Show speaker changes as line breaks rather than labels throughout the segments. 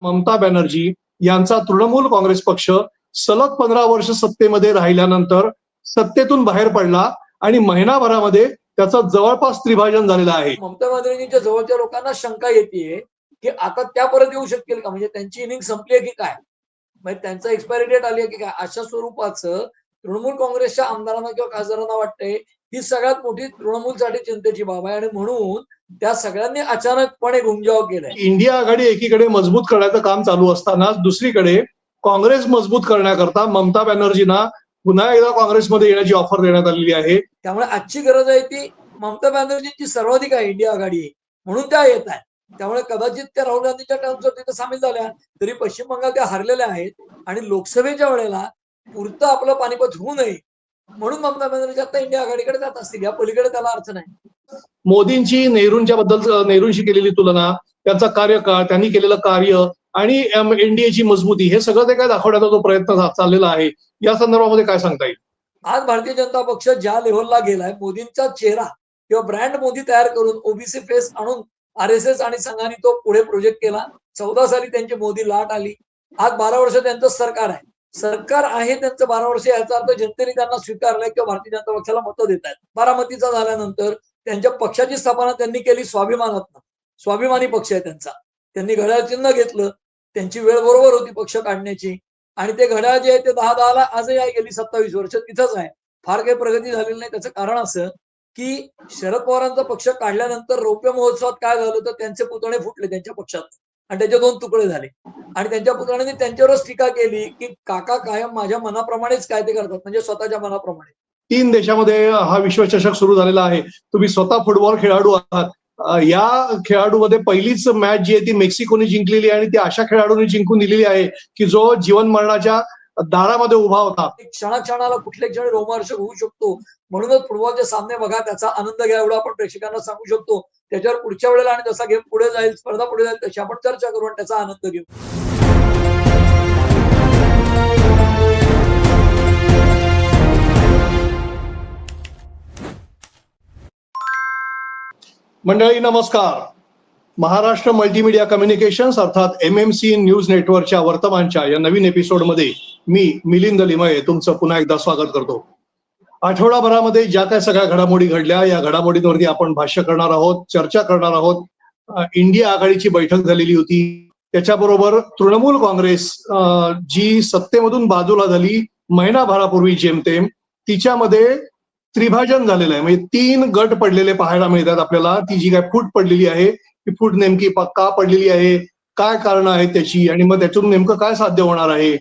ममता बॅनर्जी यांचा तृणमूल काँग्रेस पक्ष सलग 15 वर्ष सत्तेमध्ये राहिल्यानंतर सत्तेतून बाहेर पडला आणि महिनाभरामध्ये त्याचं जवळपास त्रिभाजन झालेलं आहे.
ममता बॅनर्जींच्या जवळच्या लोकांना शंका येते की आता त्या परत येऊ शकतील का, म्हणजे त्यांची इनिंग संपली आहे की काय, म्हणजे त्यांचा एक्सपायरी डेट आली आहे की काय, अशा स्वरूपाचं तृणमूल काँग्रेसच्या आमदारांना किंवा खासदारांना वाटतंय ही सगळ्यात मोठी तृणमूलसाठी चिंतेची बाब आहे आणि म्हणून त्या सगळ्यांनी अचानकपणे घुमजाव केलाय.
इंडिया आघाडी एकीकडे मजबूत करण्याचं काम चालू असताना दुसरीकडे काँग्रेस मजबूत करण्याकरता ममता बॅनर्जींना पुन्हा एकदा काँग्रेसमध्ये येण्याची ऑफर देण्यात आलेली आहे.
त्यामुळे आजची गरज आहे ती ममता बॅनर्जींची सर्वाधिक आहे, इंडिया आघाडी, म्हणून त्या येत आहेत. त्यामुळे कदाचित त्या राहुल गांधीच्या टर्म्सवर तिथे सामील झाल्या तरी पश्चिम बंगाल त्या हरलेल्या आहेत आणि लोकसभेच्या वेळेला पुरतं आपलं पानिपत होऊ नये म्हणून ममता बॅनर्जी आता इंडिया आघाडीकडे जात असतील, या पलीकडे त्याला अर्थ नाही.
मोदींची नेहरूंची केलेली तुलना, त्यांचा कार्यकाळ, त्यांनी केलेलं कार्य आणि एनडीएची मजबूती हे सगळं ते काय दाखवण्याचा जो प्रयत्न चाललेला आहे या संदर्भामध्ये काय सांगता येईल?
आज भारतीय जनता पक्ष ज्या लेव्हलला गेलाय, मोदींचा चेहरा किंवा ब्रँड मोदी तयार करून ओबीसी फेस आणून आरएसएस आणि संघाने तो पुढे प्रोजेक्ट केला. 14 साली त्यांची मोदी लाट आली. आज 12 वर्ष त्यांचं सरकार आहे. सरकार आहे त्यांचं 12 वर्ष, याचा अर्थ जनतेने त्यांना स्वीकारलंय किंवा भारतीय जनता पक्षाला मतं देत आहेत. बारामतीचा झाल्यानंतर त्यांच्या पक्षाची स्थापना त्यांनी केली स्वाभिमानातनं. स्वाभिमानी पक्ष आहे त्यांचा. त्यांनी घड्याळ चिन्ह घेतलं. त्यांची वेळ बरोबर होती पक्ष काढण्याची आणि ते घड्याळ जे आहे ते 10-10ला आजही आहे, गेली 27 वर्ष तिथंच आहे. फार काही प्रगती झालेली नाही. त्याचं कारण असं की शरद पवारांचा पक्ष काढल्यानंतर रौप्य महोत्सवात काय झालं तर त्यांचे पुतळे फुटले त्यांच्या पक्षात आणि त्याचे 2 तुकडे झाले आणि त्यांच्या पुतळ्यांनी त्यांच्यावरच टीका केली की काका कायम माझ्या मनाप्रमाणेच काय ते करतात, म्हणजे स्वतःच्या मनाप्रमाणे.
3 देशामध्ये हा विश्वचषक सुरू झालेला आहे. तुम्ही स्वतः फुटबॉल खेळाडू आहात. या खेळाडूमध्ये पहिलीच मॅच जी आहे ती मेक्सिकोने जिंकलेली आहे आणि ती अशा खेळाडूंनी जिंकून दिलेली आहे की जो जीवन मरणाच्या दारामध्ये उभा होता.
क्षणाक्षणाला कुठल्या क्षणी रोमहर्षक होऊ शकतो. म्हणूनच फुटबॉलचे सामने बघा, त्याचा आनंद घ्या, एवढं आपण प्रेक्षकांना सांगू शकतो. त्याच्यावर पुढच्या वेळेला आणि जसा गेम पुढे जाईल, स्पर्धा पुढे जाईल, तशी आपण चर्चा करू आणि त्याचा आनंद घेऊ.
मंडळी नमस्कार. महाराष्ट्र मल्टीमीडिया कम्युनिकेशन्स अर्थात MMC न्यूज नेटवर्कच्या वर्तमानच्या या नवीन एपिसोडमध्ये मी मिलिंद लिमये तुमचं पुन्हा एकदा स्वागत करतो. आठवडाभरामध्ये ज्या काय सगळ्या घडामोडी घडल्या या घडामोडींवरती आपण भाष्य करणार आहोत, चर्चा करणार आहोत. इंडिया आघाडीची बैठक झालेली होती. त्याच्याबरोबर तृणमूल काँग्रेस जी सत्तेमधून बाजूला झाली महिनाभरापूर्वी जेमतेम, तिच्यामध्ये त्रिभाजन झालेलं आहे. म्हणजे 3 गट पडलेले पाहायला मिळतात आपल्याला. ती जी काय फूट पडलेली आहे ती फूट नेमकी का पडलेली आहे, काय कारण आहे त्याची आणि मग त्यातून नेमकं काय साध्य होणार आहे,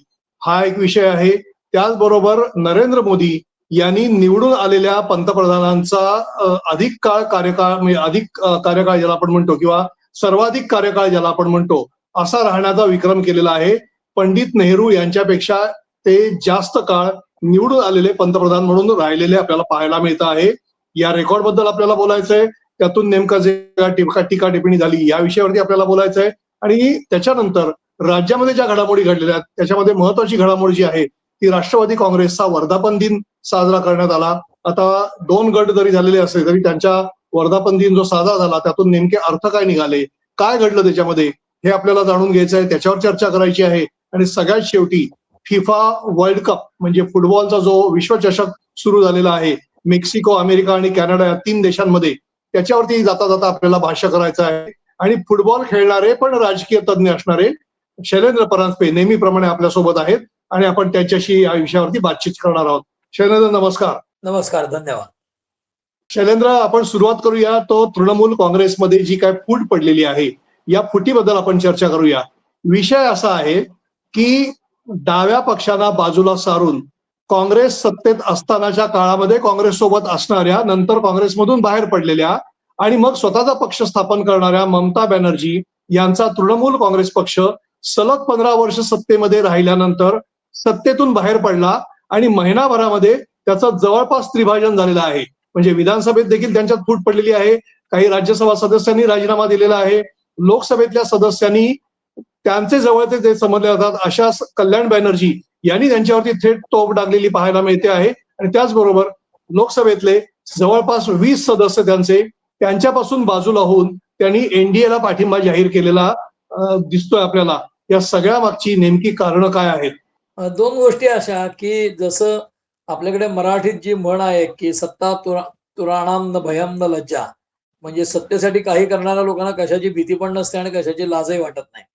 हा एक विषय आहे. त्याचबरोबर नरेंद्र मोदी यांनी निवडून आलेल्या पंतप्रधानांचा अधिक कार्यकाळ ज्याला आपण म्हणतो किंवा सर्वाधिक कार्यकाळ ज्याला आपण म्हणतो असा राहण्याचा विक्रम केलेला आहे. पंडित नेहरू यांच्यापेक्षा ते जास्त काळ निवडून आलेले पंतप्रधान म्हणून राहिलेले आपल्याला पाहायला मिळतं आहे. या रेकॉर्ड बद्दल आपल्याला बोलायचंय, त्यातून नेमकं जे टीका टिप्पणी झाली या विषयावरती आपल्याला बोलायचंय आणि त्याच्यानंतर राज्यामध्ये ज्या घडामोडी घडलेल्या आहेत त्याच्यामध्ये महत्वाची घडामोडी जी आहे ती राष्ट्रवादी काँग्रेसचा वर्धापन दिन साजरा करण्यात आला. आता 2 गट जरी झालेले असले तरी त्यांच्या वर्धापन दिन जो साजरा झाला त्यातून नेमके अर्थ काय निघाले, काय घडलं त्याच्यामध्ये हे आपल्याला जाणून घ्यायचं आहे, त्याच्यावर चर्चा करायची आहे. आणि सगळ्यात शेवटी फिफा वर्ल्ड कप म्हणजे फुटबॉलचा जो विश्वचषक सुरू झालेला आहे मेक्सिको, अमेरिका आणि कॅनडा या 3 देशांमध्ये, त्याच्यावरती जाता जाता आपल्याला भाष्य करायचं आहे. आणि फुटबॉल खेळणारे पण राजकीय तज्ञ असणारे शैलेंद्र परांजपे नेहमीप्रमाणे आपल्यासोबत आहेत आणि आपण त्याच्याशी या विषयावरती बातचीत करणार आहोत. शैलेंद्र नमस्कार.
नमस्कार, धन्यवाद.
शैलेंद्र, आपण सुरुवात करूया तो तृणमूल काँग्रेसमध्ये जी काय फूट पडलेली आहे या फुटीबद्दल आपण चर्चा करूया. विषय असा आहे की डाव्या पक्षांना बाजूला सारून काँग्रेस सत्तेत असतानाच्या काळामध्ये काँग्रेस सोबत असणाऱ्या, नंतर काँग्रेसमधून बाहेर पडलेल्या आणि मग स्वतःचा पक्ष स्थापन करणाऱ्या ममता बॅनर्जी यांचा तृणमूल काँग्रेस पक्ष सलग 15 वर्ष सत्तेमध्ये राहिल्यानंतर सत्तेतून बाहेर पडला आणि महिनाभरामध्ये त्याचं जवळपास त्रिभाजन झालेलं आहे. म्हणजे विधानसभेत देखील त्यांच्यात फूट पडलेली आहे. काही राज्यसभा सदस्यांनी राजीनामा दिलेला आहे. लोकसभेतल्या सदस्यांनी त्यांचे जवळचे जे समजले जातात अशा कल्याण बॅनर्जी यांनी त्यांच्यावरती थेट तोफ डागलेली पाहायला मिळते आहे. आणि त्याचबरोबर लोकसभेतले जवळपास 20 सदस्य त्यांच्यापासून बाजूला होऊन त्यांनी एनडीएला पाठिंबा जाहीर केलेला दिसतोय आपल्याला. या सगळ्या मागची नेमकी कारणं काय आहेत?
दोन गोष्टी अशा की जसं आपल्याकडे मराठीत जी म्हण आहे की सत्ता तुराणाम न भयम न लज्जा, म्हणजे सत्तेसाठी काही करणाऱ्या लोकांना कशाची भीती पण नसते आणि कशाची लाजही वाटत नाही.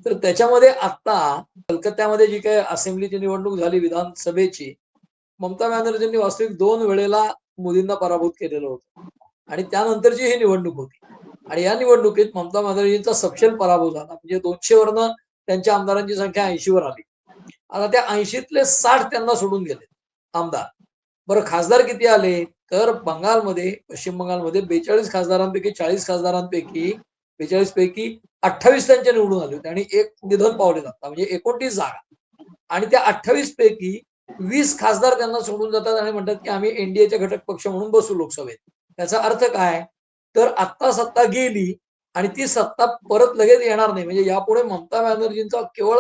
तर त्याच्यामध्ये आता कलकत्त्यामध्ये जी काही असेंब्लीची निवडणूक झाली विधानसभेची, ममता बॅनर्जींनी वास्तविक 2 वेळेला मोदींना पराभूत केलेलं होतं आणि त्यानंतरची ही निवडणूक होती. आणि या निवडणुकीत ममता बॅनर्जींचा सपशेल पराभव झाला. म्हणजे 200 वरनं त्यांच्या आमदारांची संख्या 80 वर आली. आता त्या 80तले 60 त्यांना सोडून गेले आमदार. बरं खासदार किती आले? तर पश्चिम बंगालमध्ये 42 खासदारांपैकी 40 खासदारांपैकी 42 पैकी 28 त्यांचे निवडून आले होते आणि एक निधन पावले जातात म्हणजे 29 जागा. आणि त्या 28 पैकी 20 खासदार त्यांना सोडून जातात आणि म्हणतात की आम्ही एनडीएचे घटक पक्ष म्हणून बसू लोकसभेत. त्याचा अर्थ काय? तर आत्ता सत्ता गेली आणि ती सत्ता परत लगेच येणार नाही. म्हणजे यापुढे ममता बॅनर्जींचा केवळ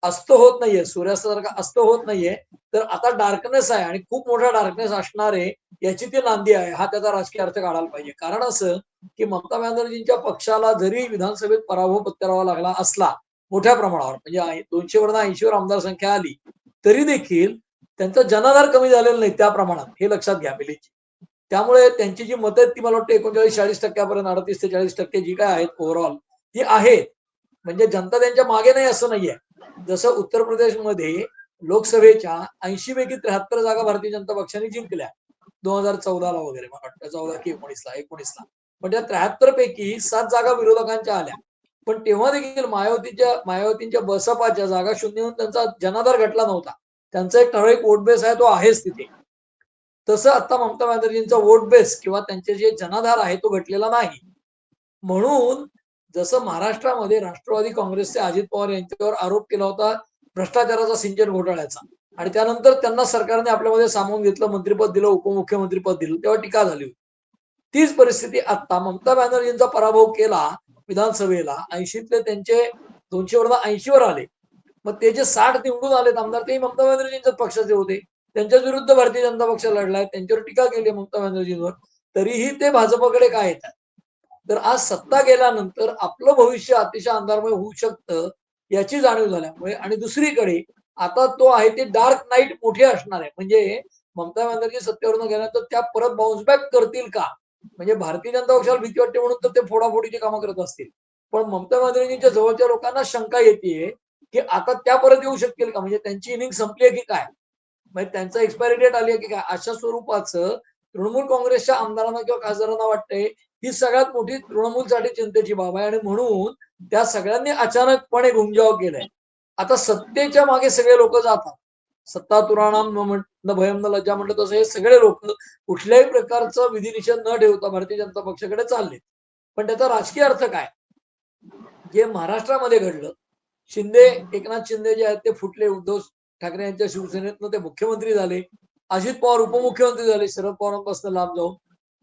अस्त होत नाहीये, सूर्यास्तासारखा अस्त होत नाहीये, तर आता डार्कनेस आहे आणि खूप मोठा डार्कनेस असणार आहे, याची ती नांदी आहे. हा त्याचा राजकीय अर्थ काढायला पाहिजे. कारण असं की ममता बॅनर्जींच्या पक्षाला जरी विधानसभेत पराभव पत्करावा लागला असला मोठ्या प्रमाणावर, म्हणजे 200 वरून 80 वर आमदार संख्या आली, तरी देखील त्यांचा जनाधार कमी झालेला नाही त्या प्रमाणात, हे लक्षात घ्या मिलिंदजी. त्यामुळे त्यांची जी मतं आहेत ती मला वाटतं 39-40% 38 ते 40% जी काय आहेत ओव्हरऑल ती आहेत. म्हणजे जनता त्यांच्या मागे नाही असं नाहीये. जसं उत्तर प्रदेशमध्ये लोकसभेच्या 80 पैकी 73 जागा भारतीय जनता पक्षाने जिंकल्या 2014ला वगैरे, मला वाटतं 14 की 19ला. पण त्या 73 पैकी 7 जागा विरोधकांच्या आल्या. पण तेव्हा देखील मायावतींच्या बसपाच्या जागा शून्य होऊन त्यांचा जनाधार घटला नव्हता. त्यांचा एक ठराविक वोट बेस आहे तो आहेच तिथे. तसं आता ममता बॅनर्जींचा वोट बेस किंवा त्यांचे जे जनाधार आहे तो घटलेला नाही. म्हणून जसं महाराष्ट्रामध्ये राष्ट्रवादी काँग्रेसचे अजित पवार यांच्यावर आरोप केला होता भ्रष्टाचाराचा, सिंचन घोटाळ्याचा, आणि त्यानंतर त्यांना सरकारने आपल्यामध्ये सामावून घेतलं, मंत्रिपद दिलं, उपमुख्यमंत्रीपद दिलं, तेव्हा टीका झाली होती. तीच परिस्थिती आता ममता बॅनर्जींचा पराभव केला विधानसभेला, 80तले त्यांचे 200 वरून 80 वर आले. मग ते जे 60 निवडून आलेत आमदार ते ममता बॅनर्जींच्याच पक्षाचे होते. त्यांच्या विरुद्ध भारतीय जनता पक्ष लढलाय, त्यांच्यावर टीका केली ममता बॅनर्जींवर, तरीही ते भाजपकडे काय येतात. तर आज सत्ता गेल्यानंतर आपलं भविष्य अतिशय अंधारमय होऊ शकतं याची जाणीव झाल्यामुळे, आणि दुसरीकडे आता तो आहे ते डार्क नाईट मोठी असणार आहे. म्हणजे ममता बॅनर्जी सत्तेवरून गेल्यानंतर त्या परत बाउन्स बॅक करतील का? म्हणजे भारतीय जनता पक्षाला भीती वाटते म्हणून तर ते फोडाफोडीची कामं करत असतील. पण ममता बॅनर्जींच्या जवळच्या लोकांना शंका येते की आता त्या परत येऊ शकतील का? म्हणजे त्यांची इनिंग संपली आहे की काय? म्हणजे त्यांचा एक्सपायरी डेट आली आहे की काय? अशा स्वरूपाचं तृणमूल काँग्रेसच्या आमदारांना किंवा खासदारांना वाटतंय ही सगळ्यात मोठी तृणमूलसाठी चिंतेची बाब आहे आणि म्हणून त्या सगळ्यांनी अचानकपणे घुमजाव केलाय. आता सत्तेच्या मागे सगळे लोक जातात. सत्ता तुराणाम न भयम न लज्जा म्हटलं तसं हे सगळे लोक कुठल्याही प्रकारचं विधिनिषेध न ठेवता भारतीय जनता पक्षाकडे चालले. पण त्याचा राजकीय अर्थ काय? जे महाराष्ट्रामध्ये घडलं, एकनाथ शिंदे जे आहेत ते फुटले, उद्धव ठाकरे यांच्या शिवसेनेतनं ते मुख्यमंत्री झाले, अजित पवार उपमुख्यमंत्री झाले शरद पवारांपासून लांब जाऊन.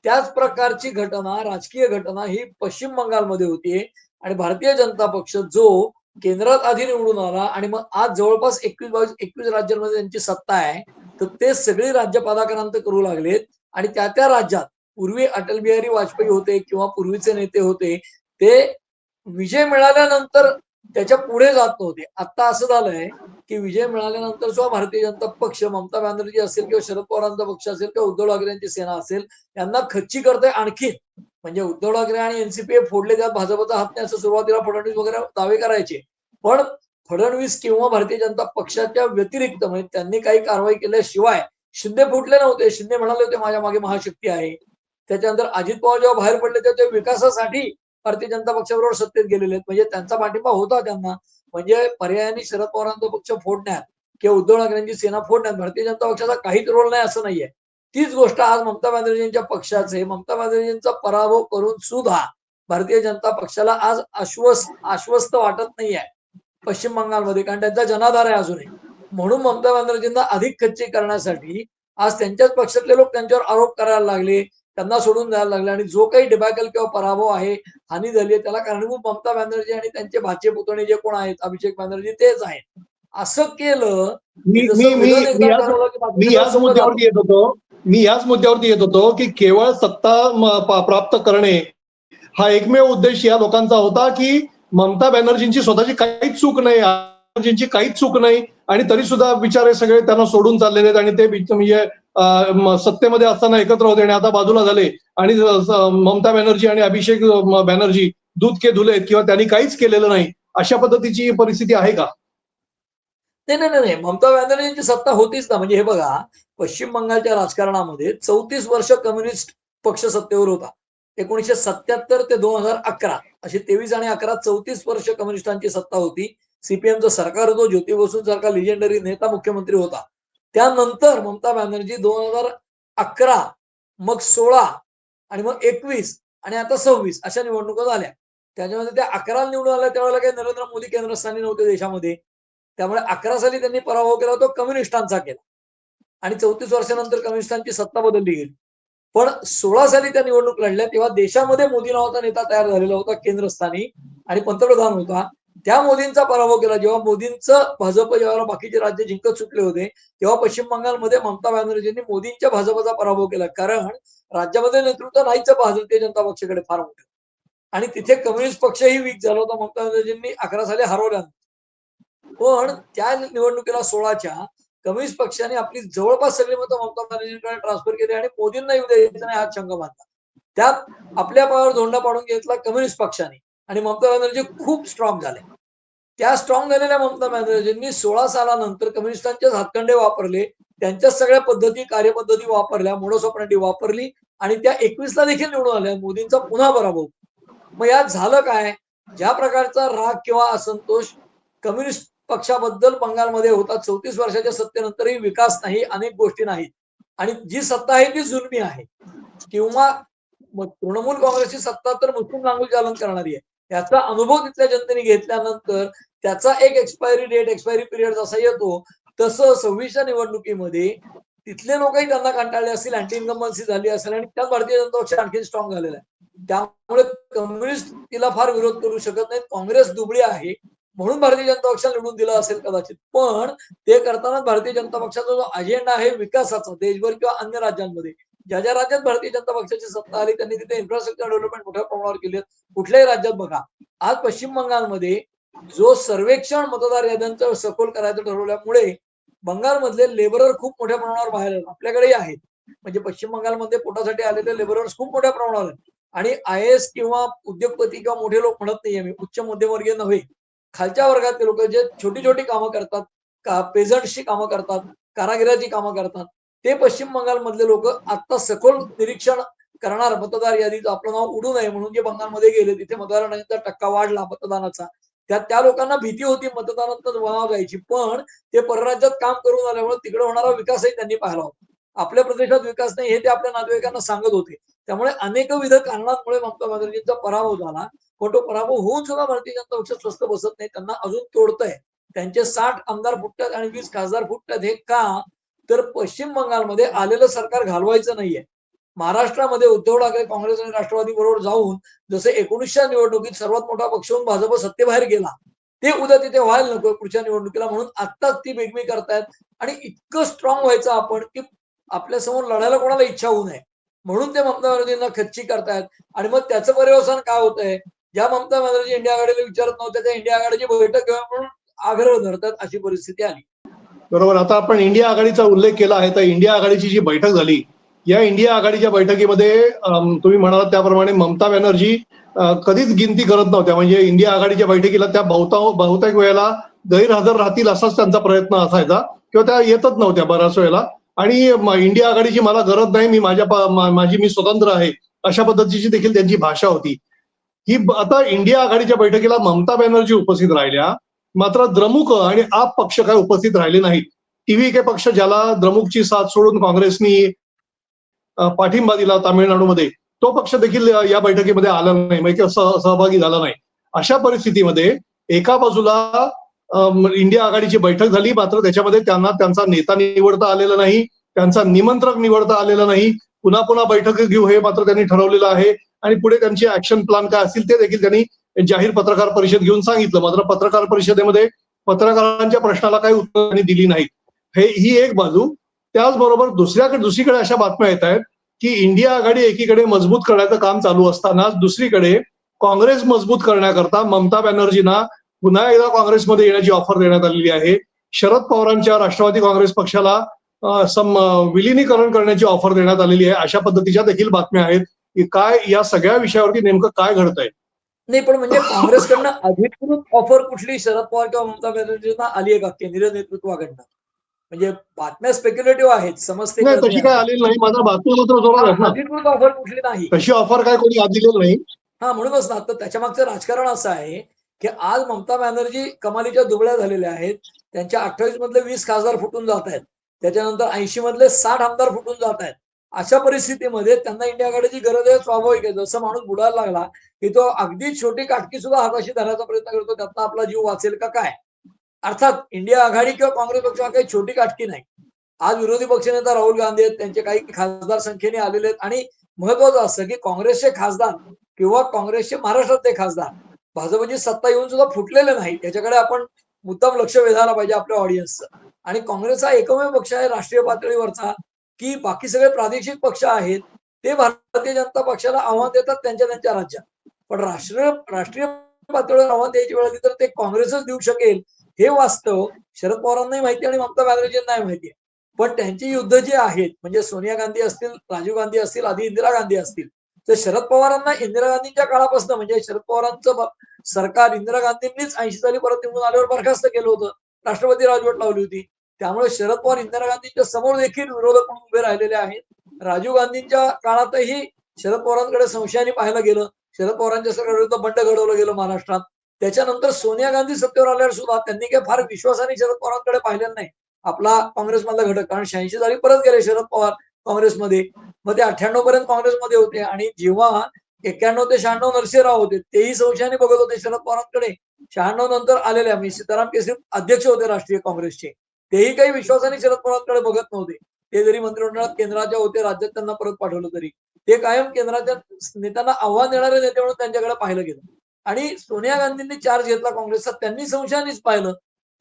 त्याच प्रकारची घटना, राजकीय घटना ही पश्चिम बंगालमध्ये होतीये आणि भारतीय जनता पक्ष जो केंद्रात आधी निवडून आला आणि मग आज जवळपास 21 राज्यांमध्ये त्यांची सत्ता आहे, तर ते सगळे राज्य पादाक्रांत करू लागलेत आणि त्या राज्यात पूर्वी अटल बिहारी वाजपेयी होते किंवा पूर्वीचे नेते होते, ते विजय मिळाल्यानंतर त्याच्या पुढे जात नव्हते. आता असं झालंय की विजय मिळाल्यानंतर सुद्धा भारतीय जनता पक्ष, ममता बॅनर्जी असेल किंवा शरद पवारांचा पक्ष असेल किंवा उद्धव ठाकरे यांची सेना असेल, यांना खच्ची करतोय आणखी. म्हणजे उद्धव ठाकरे आणि एनसीपी फोडले, त्यात भाजपचा हात नाही असं सुरुवातीला फडणवीस वगैरे दावे करायचे. पण फडणवीस किंवा भारतीय जनता पक्षाच्या व्यतिरिक्त म्हणजे त्यांनी काही कारवाई केल्याशिवाय शिंदे फुटले नव्हते. शिंदे म्हणाले होते माझ्या मागे महाशक्ती आहे. त्याच्यानंतर अजित पवार जेव्हा बाहेर पडले तेव्हा ते विकासासाठी भारतीय जनता पक्षाबरोबर सत्तेत गेलेले आहेत. म्हणजे त्यांचा पाठिंबा होता त्यांना. म्हणजे पर्यायाने शरद पवारांचा पक्ष फोडण्यात किंवा उद्धव ठाकरेंची सेना फोडण्यात भारतीय जनता पक्षाचा काहीच रोल नाही असं नाहीये. तीच गोष्ट आज ममता बॅनर्जींच्या पक्षाचे, ममता बॅनर्जींचा पराभव करून सुद्धा भारतीय जनता पक्षाला आज आश्वस्त वाटत नाहीये पश्चिम बंगालमध्ये, कारण त्यांचा जनाधार आहे अजूनही. म्हणून ममता बॅनर्जींना अधिक खच्ची करण्यासाठी आज त्यांच्याच पक्षातले लोक त्यांच्यावर आरोप करायला लागले, त्यांना सोडून द्यायला लागले आणि जो काही डिबॅकल किंवा पराभव आहे, हानी झाली आहे, त्याला कारणीभूत ममता बॅनर्जी आणि त्यांचे भाचे पुतणे जे कोण आहेत, अभिषेक बॅनर्जी तेच आहेत. असं केलं की जसं विलन एकदा ठरवलं की
मी याच मुद्द्यावरती येत होतो. की केवळ सत्ता प्राप्त करणे हा एकमेव उद्देश या लोकांचा होता की ममता बॅनर्जींची स्वतःची काहीच चूक नाही, बॅनर्जींची काहीच चूक नाही, आणि तरी सुद्धा बिचारे सगळे त्यांना सोडून चाललेले आहेत, आणि ते म्हणजे सत्तेमध्ये असताना एकत्र होते आणि आता बाजूला झाले, आणि ममता बॅनर्जी आणि अभिषेक बॅनर्जी दूध के धुले, किंवा त्यांनी काहीच केलेलं नाही, अशा पद्धतीची परिस्थिती आहे का?
नाही. ममता बॅनर्जींची सत्ता होतीच ना. म्हणजे हे बघा, पश्चिम बंगालच्या राजकारणामध्ये 34 वर्ष कम्युनिस्ट पक्ष सत्तेवर होता. 1977 ते 2011 असे 23 आणि 11 34 वर्ष कम्युनिस्टांची सत्ता होती. सीपीएमचं सरकार होतं. ज्योती बसूंसारखा लिजेंडरी नेता मुख्यमंत्री होता. त्यानंतर ममता बॅनर्जी 2011, मग 16 आणि मग 21 आणि आता 26 अशा निवडणुका झाल्या. त्याच्यामध्ये त्या 11 निवडून आल्या त्यावेळेला काही नरेंद्र मोदी केंद्रस्थानी नव्हते देशामध्ये. त्यामुळे 11 साली त्यांनी पराभव केला, तो कम्युनिस्टांचा केला, आणि 34 वर्षानंतर कम्युनिस्टांची सत्ता बदलली गेली. पण 16 साली त्या निवडणूक लढल्या तेव्हा देशामध्ये मोदी नावाचा नेता तयार झालेला होता केंद्रस्थानी आणि पंतप्रधान होता. त्या मोदींचा पराभव केला. जेव्हा मोदींचं भाजप जेव्हा बाकीचे राज्य जिंकत सुटले होते तेव्हा पश्चिम बंगालमध्ये ममता बॅनर्जींनी मोदींच्या भाजपचा पराभव केला. कारण राज्यामध्ये नेतृत्व नाहीच भारतीय जनता पक्षाकडे फार मोठं, आणि तिथे कम्युनिस्ट पक्षही वीक झाला होता. ममता बॅनर्जींनी 11 साली हरवल्या. पण त्या निवडणुकीला 16च्या कम्युनिस्ट पक्षाने आपली जवळपास सगळी मतं ममता बॅनर्जींकडे ट्रान्सफर केली आणि मोदींना येऊ द्यायचं नाही हा शंख बांधला. त्यात आपल्या पायावर धोंडा पाडून घेतला कम्युनिस्ट पक्षाने, आणि ममता बॅनर्जी खूप स्ट्रॉंग झाले. त्या स्ट्रॉंग झालेल्या ममता बॅनर्जींनी 16 सालानंतर कम्युनिस्टांचेच हातखंडे वापरले, त्यांच्याच सगळ्या पद्धती कार्यपद्धती वापरल्या, मोडस ऑपरेंडी वापरली, आणि त्या 21ला देखील निवडून आल्या. मोदींचा पुन्हा पराभव. मग यात झालं काय? ज्या प्रकारचा राग किंवा असंतोष कम्युनिस्ट पक्षाबद्दल बंगालमध्ये होता, 34 वर्षाच्या सत्तेनंतरही विकास नाही, अनेक गोष्टी नाहीत, आणि जी सत्ता आहे ती जुलमी आहे. किंवा तृणमूल काँग्रेसची सत्ता तर मुस्लिम लांगूल चालन करणारी आहे. याचा अनुभव तिथल्या जनतेने घेतल्यानंतर त्याचा एक एक्सपायरी पिरियड जसा येतो, तसं 26च्या निवडणुकीमध्ये तिथले लोकही त्यांना कंटाळले असतील, अँटी इन्कम्बन्सी झाली असेल, आणि त्यात भारतीय जनता पक्ष आणखी स्ट्रॉंग झालेला आहे. त्यामुळे कम्युनिस्ट तिला फार विरोध करू शकत नाहीत. काँग्रेस दुबळी आहे म्हणून भारतीय जनता पक्षाला निवडून दिलं असेल कदाचित. पण ते करताना भारतीय जनता पक्षाचा जो अजेंडा आहे विकासाचा देशभर किंवा अन्य राज्यांमध्ये, ज्या ज्या राज्यात भारतीय जनता पक्षाची सत्ता आली त्यांनी तिथे इन्फ्रास्ट्रक्चर डेव्हलपमेंट मोठ्या प्रमाणावर केली. कुठल्याही राज्यात बघा, आज पश्चिम बंगालमध्ये जो सर्वेक्षण मतदार याद्यांचं सखोल करायचं ठरवल्यामुळे बंगालमधले लेबरर खूप मोठ्या प्रमाणावर बाहेर आहेत. आपल्याकडेही आहेत. म्हणजे पश्चिम बंगालमध्ये पोटासाठी आलेले लेबरर्स खूप मोठ्या प्रमाणावर आहेत. आणि IAS किंवा उद्योगपती किंवा मोठे लोक म्हणत नाहीये मी, उच्च मध्यमवर्गीय नव्हे, खालच्या वर्गातले लोक जे छोटी छोटी कामं करतात, पेझंट्सची कामं करतात, कारागिराची कामं करतात, ते पश्चिम बंगालमधले लोक आता सखोल निरीक्षण करणार मतदार यादीचं आपलं नाव उडू नये म्हणून जे बंगालमध्ये गेले, तिथे मतदारांचा टक्का वाढला मतदानाचा. त्या लोकांना भीती होती मतदानातच वळाव जायची, पण ते परराज्यात काम करून आल्यामुळे तिकडे होणारा विकासही त्यांनी पाहिला होता. आपल्या प्रदेशात विकास नाही हे ते आपल्या नातेवाईकांना सांगत होते. त्यामुळे अनेकविध कारणांमुळे ममता बॅनर्जींचा पराभव झाला. पण तो पराभव होऊन सुद्धा भारतीय जनता पक्ष स्वस्थ बसत नाही, त्यांना अजून तोडतंय. त्यांचे 60 आमदार फुटतात आणि 20 खासदार फुटतात. हे का? तर पश्चिम बंगालमध्ये आलेलं सरकार घालवायचं नाहीये. महाराष्ट्रामध्ये उद्धव ठाकरे काँग्रेस आणि राष्ट्रवादी बरोबर जाऊन जसे 19च्या निवडणुकीत सर्वात मोठा पक्ष होऊन भाजप सत्तेबाहेर गेला, ते उद्या तिथे व्हायला नको पुढच्या निवडणुकीला, म्हणून आत्ताच ती बेगमी करतायत. आणि इतकं स्ट्रॉंग व्हायचं आपण की आपल्या समोर लढायला कोणाला इच्छा होऊ नये म्हणून ते ममता बॅनर्जींना खच्ची करतायत. आणि मग त्याचं पर्यवसान काय होतंय? ज्या ममता बॅनर्जी इंडिया आघाडीला विचारत नव्हत्या त्या इंडिया आघाडीची बैठक घेऊन म्हणून आग्रह धरतात, अशी परिस्थिती आली.
बरोबर. आता आपण इंडिया आघाडीचा उल्लेख केला आहे, तर इंडिया आघाडीची जी बैठक झाली, या इंडिया आघाडीच्या बैठकीमध्ये तुम्ही म्हणालात त्याप्रमाणे ममता बॅनर्जी कधीच गिनती करत नव्हत्या. म्हणजे इंडिया आघाडीच्या बैठकीला त्या बहुतेक वेळेला गैरहजर राहतील असाच त्यांचा प्रयत्न असायचा, किंवा त्या येतच नव्हत्या बऱ्याच वेळेला. आणि इंडिया आघाडीची मला गरज नाही, मी स्वतंत्र आहे, अशा पद्धतीची देखील त्यांची भाषा होती. ही आता इंडिया आघाडीच्या बैठकीला ममता बॅनर्जी उपस्थित राहिल्या, मात्र द्रमुक आणि आप पक्ष काय उपस्थित राहिले नाहीत. TVK पक्ष, ज्याला द्रमुकची साथ सोडून काँग्रेसनी पाठिंबा दिला तामिळनाडूमध्ये, तो पक्ष देखील या बैठकीमध्ये आला नाही, म्हणजे सहभागी झाला नाही. अशा परिस्थितीमध्ये एका बाजूला इंडिया आघाडीची बैठक झाली, मात्र त्याच्यामध्ये त्यांना त्यांचा नेता निवडता आलेला नाही, त्यांचा निमंत्रक निवडता आलेला नाही. पुन्हा पुन्हा बैठक घेऊ हे मात्र त्यांनी ठरवलेलं आहे, आणि पुढे त्यांचे ऍक्शन प्लॅन काय असतील ते देखील त्यांनी जाहीर पत्रकार परिषद घेऊन सांगितलं. मात्र पत्रकार परिषदेमध्ये पत्रकारांच्या प्रश्नाला काही उत्तर त्यांनी दिली नाहीत. ही एक बाजू. त्याचबरोबर दुसरीकडे अशा बातम्या येत आहेत की इंडिया आघाडी एकीकडे मजबूत करण्याचं काम चालू असताना दुसरीकडे काँग्रेस मजबूत करण्याकरता ममता बॅनर्जींना पुन्हा एकदा काँग्रेसमध्ये येण्याची ऑफर देण्यात आलेली आहे. शरद पवारांच्या राष्ट्रवादी काँग्रेस पक्षाला विलिनीकरण करण्याची ऑफर देण्यात आलेली आहे. अशा पद्धतीच्या देखील बातम्या आहेत की काय या सगळ्या विषयावरती नेमकं काय घडतंय.
नाही, पण म्हणजे काँग्रेसकडनं अधिकृत ऑफर कुठली शरद पवार किंवा ममता बॅनर्जींना आली आहे का केंद्रीय नेतृत्वाकडनं? म्हणजे बातम्या स्पेक्युलेटिव्ह आहेत, समजते
नाही,
कळते
तशी काय आलेली नाही. माझा बातमी मात्र जोरात आहेत ना.
अधिकृत ऑफर कुठली नाही.
तशी ऑफर काय कोणी आज दिलेली नाही.
म्हणूनच ना, तर त्याच्या मागचं राजकारण असं आहे की आज ममता बॅनर्जी कमालीच्या दुबळ्या झालेल्या आहेत. त्यांच्या 28 मधले 20 खासदार फुटून जात आहेत. त्याच्यानंतर 80 मधले 60 आमदार फुटून जात आहेत. अशा परिस्थितीमध्ये त्यांना इंडिया आघाडीची गरज आहे, स्वाभाविक आहे. जसं माणूस बुडायला लागला की तो अगदी छोटी काटकी सुद्धा हाताशी धरण्याचा प्रयत्न करतो, त्यातनं आपला जीव वाचेल का काय. अर्थात इंडिया आघाडी किंवा काँग्रेस पक्ष हा काही छोटी काटकी नाही. आज विरोधी पक्षनेता राहुल गांधी आहेत, त्यांचे काही खासदार संख्येने आलेले आहेत. आणि महत्वाचं असं की काँग्रेसचे खासदार किंवा काँग्रेसचे महाराष्ट्रातले खासदार भाजपची सत्ता येऊन सुद्धा फुटलेले नाही. त्याच्याकडे आपण मुद्दाम लक्ष वेधायला पाहिजे आपल्या ऑडियन्सचं. आणि काँग्रेस हा एकमेव पक्ष आहे राष्ट्रीय पातळीवरचा की बाकी सगळे प्रादेशिक पक्ष आहेत ते भारतीय जनता पक्षाला आव्हान देतात त्यांच्या त्यांच्या राज्यात. पण राष्ट्रीय पातळीवर आव्हान द्यायची वेळ आली तर ते काँग्रेसच देऊ शकेल हे वास्तव शरद पवारांनाही माहिती आणि ममता बॅनर्जींनाही माहिती आहे. पण त्यांची युद्ध जी आहेत, म्हणजे सोनिया गांधी असतील, राजीव गांधी असतील, आधी इंदिरा गांधी असतील, तर शरद पवारांना इंदिरा गांधींच्या काळापासून म्हणजे शरद पवारांचं सरकार इंदिरा गांधींनीच 80 साली परत निवडून आल्यावर बरखास्त केलं होतं, राष्ट्रपती राजवट लावली होती. त्यामुळे शरद पवार इंदिरा गांधींच्या समोर देखील विरोधक म्हणून उभे राहिलेले आहेत. राजीव गांधींच्या काळातही शरद पवारांकडे संशयाने पाहायला गेलं. शरद पवारांच्या सरकारविरुद्ध बंड घडवलं गेलं महाराष्ट्रात. त्याच्यानंतर सोनिया गांधी सत्तेवर आल्यावर सुद्धा त्यांनी काही फार विश्वासाने शरद पवारांकडे पाहिलेलं नाही. आपला काँग्रेसमधला घटक, कारण 86 साली परत गेले शरद पवार काँग्रेसमध्ये. मग ते 98 पर्यंत काँग्रेसमध्ये होते आणि जेव्हा 91 ते 96 नरसिंहराव होते तेही संशयाने बघत होते शरद पवारांकडे. 96 नंतर आलेल्या सीताराम केसरी अध्यक्ष होते राष्ट्रीय काँग्रेसचे, तेही काही विश्वासाने शरद पवारांकडे बघत नव्हते. ते जरी मंत्रिमंडळात केंद्राच्या होते, राज्यात त्यांना परत पाठवलं तरी ते कायम केंद्राच्या नेत्यांना आव्हान देणारे नेते म्हणून त्यांच्याकडे पाहिलं गेलं. आणि सोनिया गांधींनी चार्ज घेतला काँग्रेसचा, त्यांनी संशयानेच पाहिलं.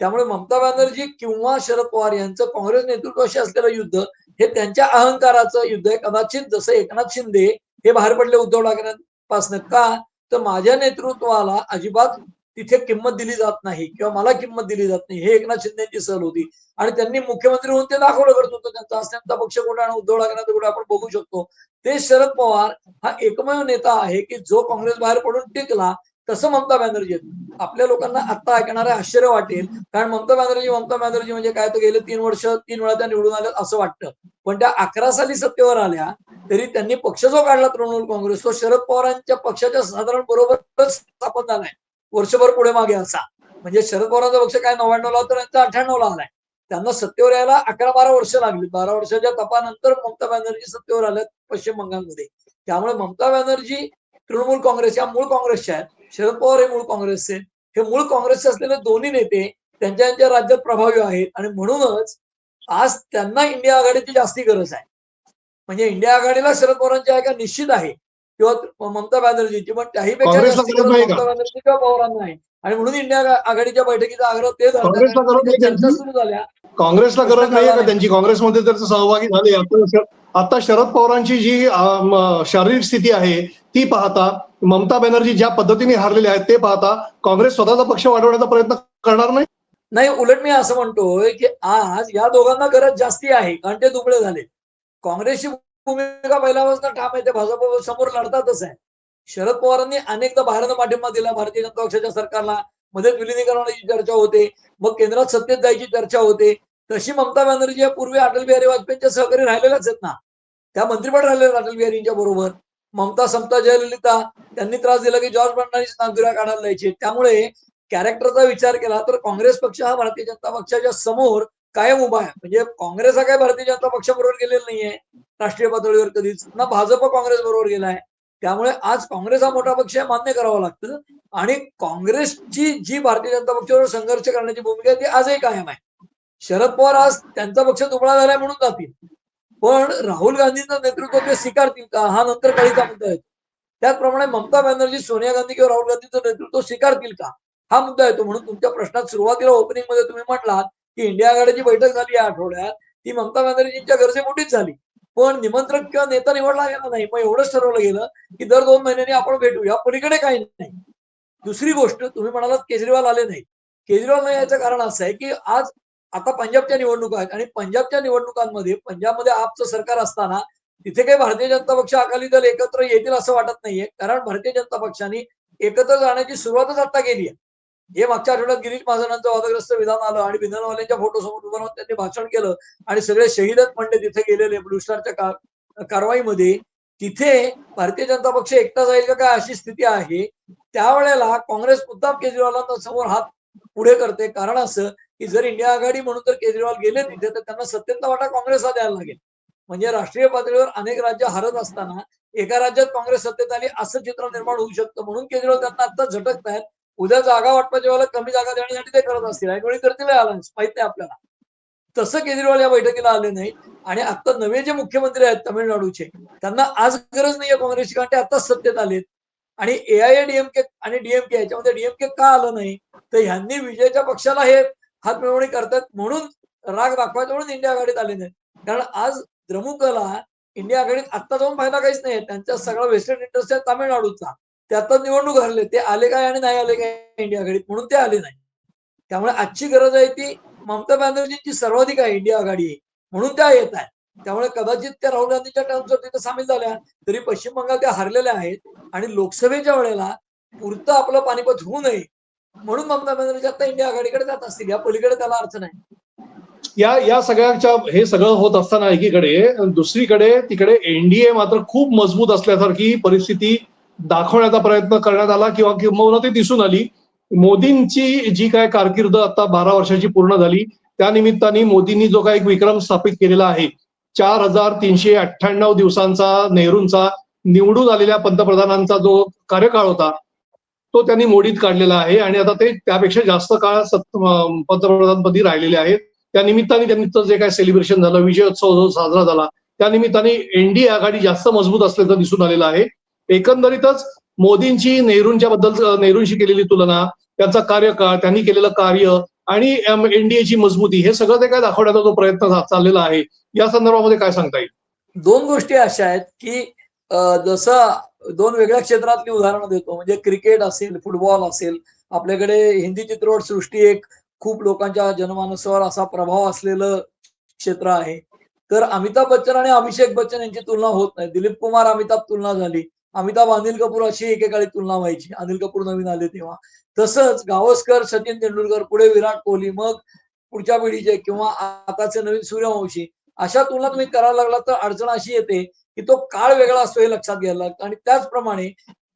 त्यामुळे ममता बॅनर्जी किंवा शरद पवार यांचं काँग्रेस नेतृत्वाशी असलेलं युद्ध हे त्यांच्या अहंकाराचं युद्ध आहे. कदाचित जसं एकनाथ शिंदे हे बाहेर पडले उद्धव ठाकरेंपासून, का तर माझ्या नेतृत्वाला अजिबात तिथे किंमत दिली जात नाही किंवा मला किंमत दिली जात नाही, हे एकनाथ शिंदेची सहल होती. आणि त्यांनी मुख्यमंत्री होऊन ते दाखवलं करत होतं. त्यांचा असण्याचा पक्ष कुठे आणि उद्धव ठाकरेंचा कुठे आपण बघू शकतो. ते शरद पवार हा एकमेव नेता आहे की जो काँग्रेस बाहेर पडून टिकला. तसं ममता बॅनर्जी आपल्या लोकांना आता ऐकणारे आश्चर्य वाटेल, कारण ममता बॅनर्जी म्हणजे काय, तर गेले 3 वर्ष 3 वेळा त्या निवडून आल्या असं वाटतं. पण त्या 11 साली सत्तेवर आल्या तरी त्यांनी पक्ष जो काढला तृणमूल काँग्रेस, तो शरद पवारांच्या पक्षाच्या साधारण बरोबरच स्थापन झालाय, वर्षभर पुढे मागे असा. म्हणजे शरद पवारांचा पक्ष काय 99 ला तर त्यांचा 98 ला आलाय. त्यांना सत्तेवर यायला 11-12 वर्ष लागली. 12 वर्षाच्या तपानंतर ममता बॅनर्जी सत्तेवर आल्यात पश्चिम बंगालमध्ये. त्यामुळे ममता बॅनर्जी तृणमूल काँग्रेस या मूळ काँग्रेसच्या आहेत, शरद पवार हे मूळ काँग्रेसचे. हे मूळ काँग्रेसचे असलेले दोन्ही नेते त्यांच्या राज्यात प्रभावी आहेत आणि म्हणूनच आज त्यांना इंडिया आघाडीची जास्ती गरज आहे. म्हणजे इंडिया आघाडीला शरद पवारांची आहे का, निश्चित आहे, किंवा ममता बॅनर्जीची, पण त्याहीपेक्षा जास्ती गरज ममता बॅनर्जी किंवा पवारांना आहे. आणि म्हणून इंडिया आघाडीच्या बैठकीचा आग्रह ते चर्चा सुरू झाल्या.
काँग्रेसला गरज नाहीये का त्यांची? काँग्रेसमध्ये तर सहभागी झाले. आता शरद पवारांची जी शारीरिक स्थिती आहे ती पाहता, ममता बॅनर्जी ज्या पद्धतीने हारलेले आहेत ते पाहता, काँग्रेस स्वतःचा पक्ष वाढवण्याचा प्रयत्न करणार नाही.
नाही, उलट मी असं म्हणतोय की आज या दोघांना गरज जास्ती आहे, कारण ते दुबळे झाले. काँग्रेसची भूमिका पहिल्यापासून ठाम आहे, ते भाजप समोर लढतातच आहे. शरद पवारांनी अनेकदा बाहेरनं पाठिंबा दिला भारतीय जनता पक्षाच्या सरकारला. मध्ये विलिनीकरणाची चर्चा होते, मग केंद्रात सत्तेत जायची चर्चा होते. तशी ममता बॅनर्जी या पूर्वी अटल बिहारी वाजपेयींच्या सहकारी राहिलेल्याच आहेत ना, त्या मंत्रिपद राहिलेल्या अटल बिहारींच्या बरोबर. ममता समता जयललिता त्यांनी त्रास दिला की जॉर्ज फर्नांडिस नागदुऱ्या काढायला जायचे. त्यामुळे कॅरेक्टरचा विचार केला तर काँग्रेस पक्ष हा भारतीय जनता पक्षाच्या समोर कायम उभा आहे. म्हणजे काँग्रेस हा काय भारतीय जनता पक्षाबरोबर गेलेला नाहीये राष्ट्रीय पातळीवर कधीच, ना भाजप काँग्रेस बरोबर गेलाय. त्यामुळे आज काँग्रेस हा मोठा पक्ष आहे, मान्य करावं लागतं. आणि काँग्रेसची जी भारतीय जनता पक्षावर संघर्ष करण्याची भूमिका आहे ती आजही कायम आहे. शरद पवार आज त्यांचा पक्ष दुबळा झालाय म्हणून जातील, पण राहुल गांधींचं नेतृत्व ते स्वीकारतील का, हा नंतर काळीचा मुद्दा येतो. त्याचप्रमाणे ममता बॅनर्जी सोनिया गांधी किंवा राहुल गांधींचं नेतृत्व स्वीकारतील का, हा मुद्दा येतो. म्हणून तुमच्या प्रश्नात सुरुवातीला ओपनिंग मध्ये तुम्ही म्हटलात की इंडिया आघाडीची बैठक झाली या आठवड्यात, ती ममता बॅनर्जींच्या गरजेपोटीच झाली. पण निमंत्रक किंवा नेता निवडला गेला नाही. मग एवढंच ठरवलं गेलं की दर 2 महिन्यांनी आपण भेटू, या पलीकडे काही नाही. दुसरी गोष्ट, तुम्ही म्हणालात केजरीवाल आले नाही. केजरीवाल नाही याचं कारण असं आहे की आज आता पंजाबच्या निवडणुका आहेत आणि पंजाबच्या निवडणुकांमध्ये पंजाबमध्ये आपचं सरकार असताना तिथे काही भारतीय जनता पक्ष अकाली दल एकत्र येतील असं वाटत नाहीये. कारण भारतीय जनता पक्षाने एकत्र जाण्याची सुरुवातच आता केली आहे. हे मागच्या आठवड्यात गिरीश महाजनांचं वादग्रस्त विधान आलं आणि विधानवाल्यांच्या फोटो समोर उभं राहून त्यांनी भाषण केलं आणि सगळे शहीदच म्हणले तिथे गेलेले ब्लू स्टारच्या कारवाईमध्ये. तिथे भारतीय जनता पक्ष एकटा जाईल का काय अशी स्थिती आहे. त्यावेळेला काँग्रेस मुद्दाम केजरीवालांना समोर हात पुढे करते. कारण असं की जर इंडिया आघाडी म्हणून जर केजरीवाल गेले तिथे तर त्यांना सत्तेचा वाटा काँग्रेसला द्यायला लागेल. म्हणजे राष्ट्रीय पातळीवर अनेक राज्य हरत असताना एका राज्यात काँग्रेस सत्तेत आली असं चित्र निर्माण होऊ शकतं. म्हणून केजरीवाल त्यांना आता झटकतायत. उद्या जागा वाटपाच्या वेळेला कमी जागा देण्यासाठी ते करत असतील. ऐनवेळी करतील अलायन्स, माहित नाही आपल्याला. तसं केजरीवाल या बैठकीला आले नाही. आणि आता नवे जे मुख्यमंत्री आहेत तामिळनाडूचे, त्यांना आज गरज नाहीये काँग्रेसची, कारण ते आताच सत्तेत आलेत. आणि एआयएडीएमके आणि डीएमके याच्यामध्ये डीएमके का आलं नाही, तर ह्यांनी विजयच्या पक्षाला हे हातमिळवणी करतात म्हणून राग दाखवायचा, म्हणून इंडिया आघाडीत आले नाही. कारण आज द्रमुकला इंडिया आघाडीत आत्ता जाऊन फायदा काहीच नाही. त्यांचा सगळा वेस्टर्न इंटरेस्ट आहे तामिळनाडूचा. ते आता निवडणूक हरले, ते आले काय आणि नाही आले काय इंडिया आघाडीत, म्हणून ते आले नाही. त्यामुळे आजची गरज आहे ती ममता बॅनर्जींची सर्वाधिक आहे. इंडिया आघाडी म्हणून त्या येत आहेत. त्यामुळे कदाचित त्या राहुल गांधीच्या टर्म्सवर तिथे सामील झाल्या, तरी पश्चिम बंगाल त्या हरलेल्या आहेत. आणि लोकसभेच्या वेळेला पुरतं आपलं पानिपत होऊ नये म्हणून ममता बॅनर्जी आता इंडिया आघाडीकडे जात असतील. या पलीकडे त्याला अर्थ नाही.
या या सगळ्याच्या हे सगळं होत असताना एकीकडे, दुसरीकडे तिकडे एनडीए मात्र खूप मजबूत असल्यासारखी परिस्थिती दाखवण्याचा प्रयत्न करण्यात आला किंवा ते दिसून आली. मोदींची जी काय कारकीर्द आता 12 वर्षाची पूर्ण झाली, त्या निमित्ताने मोदींनी जो काही एक विक्रम स्थापित केलेला आहे, 4398 दिवसांचा नेहरूंचा निवडून आलेल्या पंतप्रधानांचा जो कार्यकाळ होता तो त्यांनी मोडीत काढलेला आहे. आणि आता ते त्यापेक्षा जास्त काळ पंतप्रधानपदी राहिलेले आहेत. त्या निमित्ताने त्यांचं जे काय सेलिब्रेशन झालं, विजयोत्सव जो साजरा झाला, त्या निमित्ताने एनडीए आघाडी जास्त मजबूत असल्याचं दिसून आलेलं आहे. एकंदरीतच मोदींची नेहरूंशी केलेली तुलना, त्यांचा कार्यकाळ, त्यांनी केलेलं कार्य आणि एनडीएची मजबूती, हे सगळं ते काय दाखवण्याचा जो प्रयत्न चाललेला आहे, या संदर्भामध्ये काय सांगता येईल?
दोन गोष्टी अशा आहेत की जसं दोन वेगळ्या क्षेत्रातली उदाहरणं देतो. म्हणजे क्रिकेट असेल, फुटबॉल असेल, आपल्याकडे हिंदी चित्रपट सृष्टी एक खूप लोकांच्या जनमानसावर असा प्रभाव असलेलं क्षेत्र आहे. तर अमिताभ बच्चन आणि अभिषेक बच्चन यांची तुलना होत नाही. दिलीप कुमार अमिताभ तुलना झाली, अमिताभ अनिल कपूर अशी एकेकाळी तुलना व्हायची. अनिल कपूर नवीन आले तेव्हा. तसंच गावस्कर, सचिन तेंडुलकर, पुढे विराट कोहली, मग पुढच्या पिढीचे किंवा आताचे नवीन सूर्यवंशी, अशा तुलना तुम्ही करायला लागला तर अडचण अशी येते की तो काळ वेगळा असतो हे लक्षात घ्यायला लागतं. आणि त्याचप्रमाणे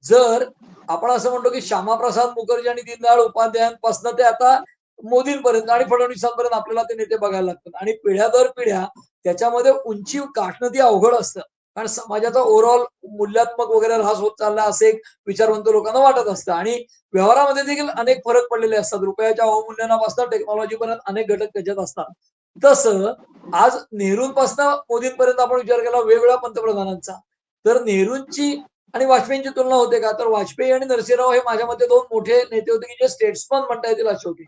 जर आपण असं म्हणतो की श्यामाप्रसाद मुखर्जी आणि दीनदयाळ उपाध्यायांपासून ते आता मोदींपर्यंत आणि फडणवीसांपर्यंत आपल्याला ते नेते बघायला लागतात. आणि पिढ्या दर पिढ्या त्याच्यामध्ये उंची गाठणं ती अवघड असतं. कारण समाजाचा ओव्हरऑल मूल्यात्मक वगैरे ऱ्हास होत चालला असे एक लोकांना वाटत असतं. आणि व्यवहारामध्ये देखील अनेक फरक पडलेले असतात. रुपयाच्या अवमूल्यनापासून टेक्नॉलॉजीपर्यंत अनेक घटक त्याच्यात असतात. तसं आज नेहरूंपासून मोदींपर्यंत आपण विचार केला वेगवेगळ्या पंतप्रधानांचा, तर नेहरूंची आणि वाजपेयींची तुलना होते का? तर वाजपेयी आणि नरसिंहराव हे माझ्या मते दोन मोठे नेते होते की जे स्टेट्समन म्हणता येतील असे होते.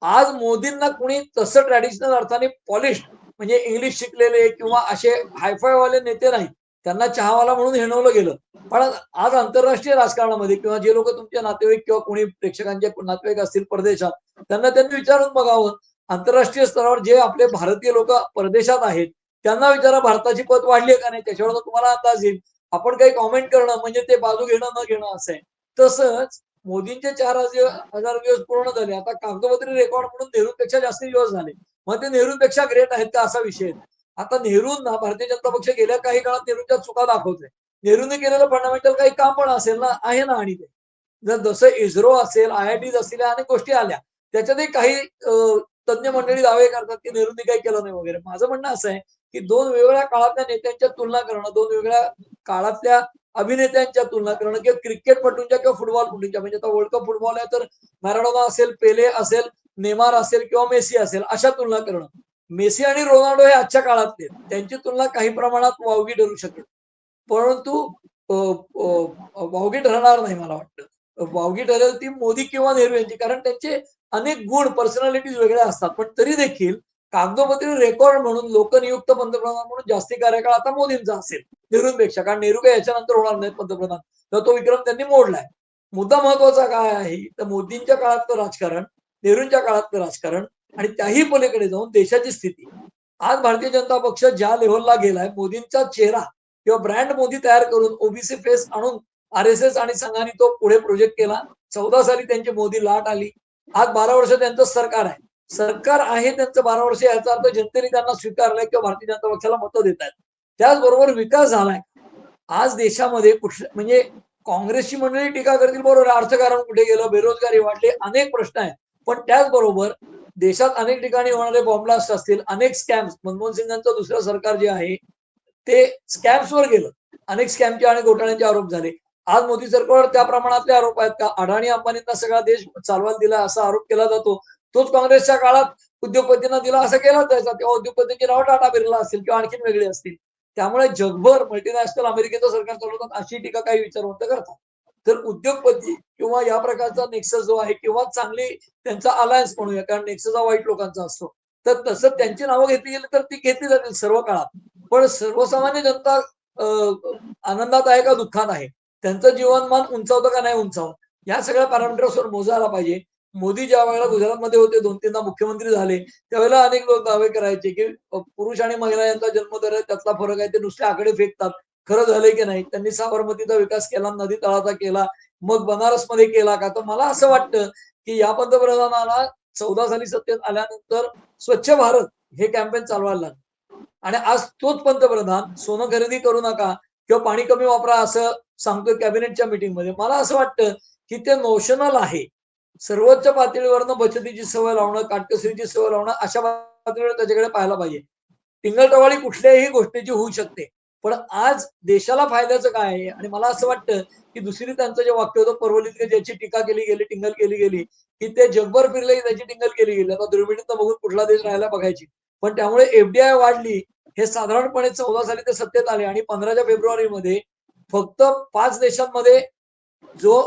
आज मोदींना कुणी तसं ट्रॅडिशनल अर्थाने पॉलिश म्हणजे इंग्लिश शिकलेले किंवा असे हायफाय वाले नेते नाही. त्यांना चहावाला म्हणून हिणवलं गेलं. पण आज आंतरराष्ट्रीय राजकारणामध्ये किंवा जे लोक तुमचे नातेवाईक किंवा कोणी प्रेक्षकांचे नातेवाईक असतील परदेशात, त्यांनी विचारून बघावं. आंतरराष्ट्रीय स्तरावर जे आपले भारतीय लोक परदेशात आहेत त्यांना विचारा भारताची पत वाढली आहे का नाही, त्याच्यावर तुम्हाला अंदाज येईल. आपण काही कॉमेंट करणं म्हणजे ते बाजू घेणं न घेणं असं आहे. तसंच मोदींचे 4,000 दिवस पूर्ण झाले. आता कागदोपत्री रेकॉर्ड म्हणून नेहरूंपेक्षा जास्त दिवस झाले. मग ते नेहरूंपेक्षा ग्रेट आहेत का असा विषय आहे. आता नेहरूंना भारतीय जनता पक्ष गेल्या काही काळात नेहरूंच्या चुका दाखवतोय. नेहरूंनी केलेलं फंडामेंटल काही काम पण असेल ना, आहे ना. आणि ते जसं इस्रो असेल, IITs असतील, अनेक गोष्टी आल्या. त्याच्यातही काही तज्ञ मंडळी दावे करतात की नेहरूंनी काही केलं नाही वगैरे. माझं म्हणणं असं आहे की दोन वेगवेगळ्या काळातल्या नेत्यांच्या तुलना करणं, दोन वेगवेगळ्या काळातल्या अभिनेत्यांच्या तुलना करणं किंवा क्रिकेटपटूंच्या किंवा फुटबॉलपटूंच्या, म्हणजे आता वर्ल्ड कप फुटबॉल आहे तर मॅराडोना असेल, पेले असेल, नेमार असेल किंवा मेसी असेल, अशा तुलना करणं. मेसी आणि रोनाल्डो हे आजच्या काळातले, त्यांची तुलना काही प्रमाणात वावगी ठरू शकेल. परंतु वावगी ठरणार नाही मला वाटतं. वावगी ठरेल ती मोदी किंवा नेहरू यांची, कारण त्यांचे अनेक गुण पर्सनॅलिटीज वेगळ्या असतात. पण तरी देखील कागदोपत्री रेकॉर्ड म्हणून लोकनियुक्त पंतप्रधान म्हणून जास्ती कार्यकाळ आता मोदींचा असेल नेहरूंपेक्षा, कारण नेहरू काही याच्यानंतर होणार नाहीत पंतप्रधान, तर तो विक्रम त्यांनी मोडलाय. मुद्दा महत्वाचा काय आहे तर मोदींच्या काळातलं राजकारण, नेहरूंच्या काळातलं राजकारण आणि त्याही पलीकडे जाऊन देशाची स्थिती. आज भारतीय जनता पक्ष ज्या लेव्हलला गेलाय, मोदींचा चेहरा किंवा ब्रँड मोदी तयार करून ओबीसी फेस आणून आरएसएस आणि संघाने तो पुढे प्रोजेक्ट केला. 14 साली त्यांची मोदी लाट आली. आज 12 वर्ष त्यांचं सरकार आहे. सरकार आहे त्यांचं 12 वर्ष, याचा अर्थ जनतेने त्यांना स्वीकारलंय किंवा भारतीय जनता पक्षाला मतं देत आहेत. त्याचबरोबर विकास झालाय. आज देशामध्ये म्हणजे काँग्रेसची मंडळी टीका करतील, बरोबर, अर्थकारण कुठे गेलं, बेरोजगारी वाढली, अनेक प्रश्न आहेत. पण त्याचबरोबर देशात अनेक ठिकाणी होणारे बॉम्बलास्ट असतील, अनेक स्कॅम्स, मनमोहन सिंगांचं दुसरं सरकार जे आहे ते स्कॅम्सवर गेलं, अनेक स्कॅमचे आणि घोटाळ्यांचे आरोप झाले. आज मोदी सरकारवर त्या प्रमाणातले आरोप आहेत का? अडाणी अंबानींना सगळा देश चालवायला दिला असा आरोप केला जातो. तोच काँग्रेसच्या काळात उद्योगपतींना दिला असं केला जायचा. तेव्हा उद्योगपतींची नाव टाटा बिर्ला असतील किंवा आणखीन वेगळी असतील. त्यामुळे जगभर मल्टीनॅशनल अमेरिकेचं सरकार चालवतात अशी टीका काही विचारवंत करतात. तर उद्योगपती किंवा या प्रकारचा नेक्सस जो आहे किंवा चांगली त्यांचा अलायन्स म्हणूया, कारण नेक्सस हा वाईट लोकांचा असतो, तर तसं त्यांची नावं घेतली गेली तर ती घेतली जातील सर्व काळात. पण सर्वसामान्य जनता आनंदात आहे का दुःखात आहे, त्यांचं जीवनमान उंचावतं का नाही उंचावत, या सगळ्या पॅरामीटर्सवर मोजायला पाहिजे. मोदी ज्या वेळेला गुजरातमध्ये होते, 2-3दा मुख्यमंत्री झाले, त्यावेळेला अनेक लोक दावे करायचे की पुरुष आणि महिला यांचा जन्मदर आहे, त्यातला फरक आहे, ते नुसते आकडे फेकतात, खरं झालंय की नाही. त्यांनी साबरमतीचा विकास केला, नदी तळाचा केला, मग बनारसमध्ये केला का? तर मला असं वाटतं की या पंतप्रधानाला 14 साली सत्तेत आल्यानंतर स्वच्छ भारत हे कॅम्पेन चालवायला लागलं आणि आज तोच पंतप्रधान सोनं खरेदी करू नका किंवा पाणी कमी वापरा असं सांगतोय कॅबिनेटच्या मीटिंगमध्ये. मला असं वाटतं की ते नोशनल आहे. सर्वोच्च पातळीवरनं बचतीची सवय लावणं, काटकसरीची सवय लावणं, अशा पातळीवर त्याच्याकडे पाहायला पाहिजे. टिंगलटवाळी कुठल्याही गोष्टीची होऊ शकते, पण आज देशाला फायद्याचं काय आहे? आणि मला असं वाटतं की दुसरी त्यांचं जे वाक्य होतं परवलीत ज्याची टीका केली गेली, टिंगल केली गेली, की ते जगभर फिरले त्याची टिंगल केली गेली. आता दुर्बिणीतनं बघून कुठला देश राहायला बघायची. पण त्यामुळे एफडीआय वाढली, हे साधारणपणे 14 साली ते सत्तेत आले आणि 15 फेब्रुवारीमध्ये फक्त 5 देशांमध्ये जो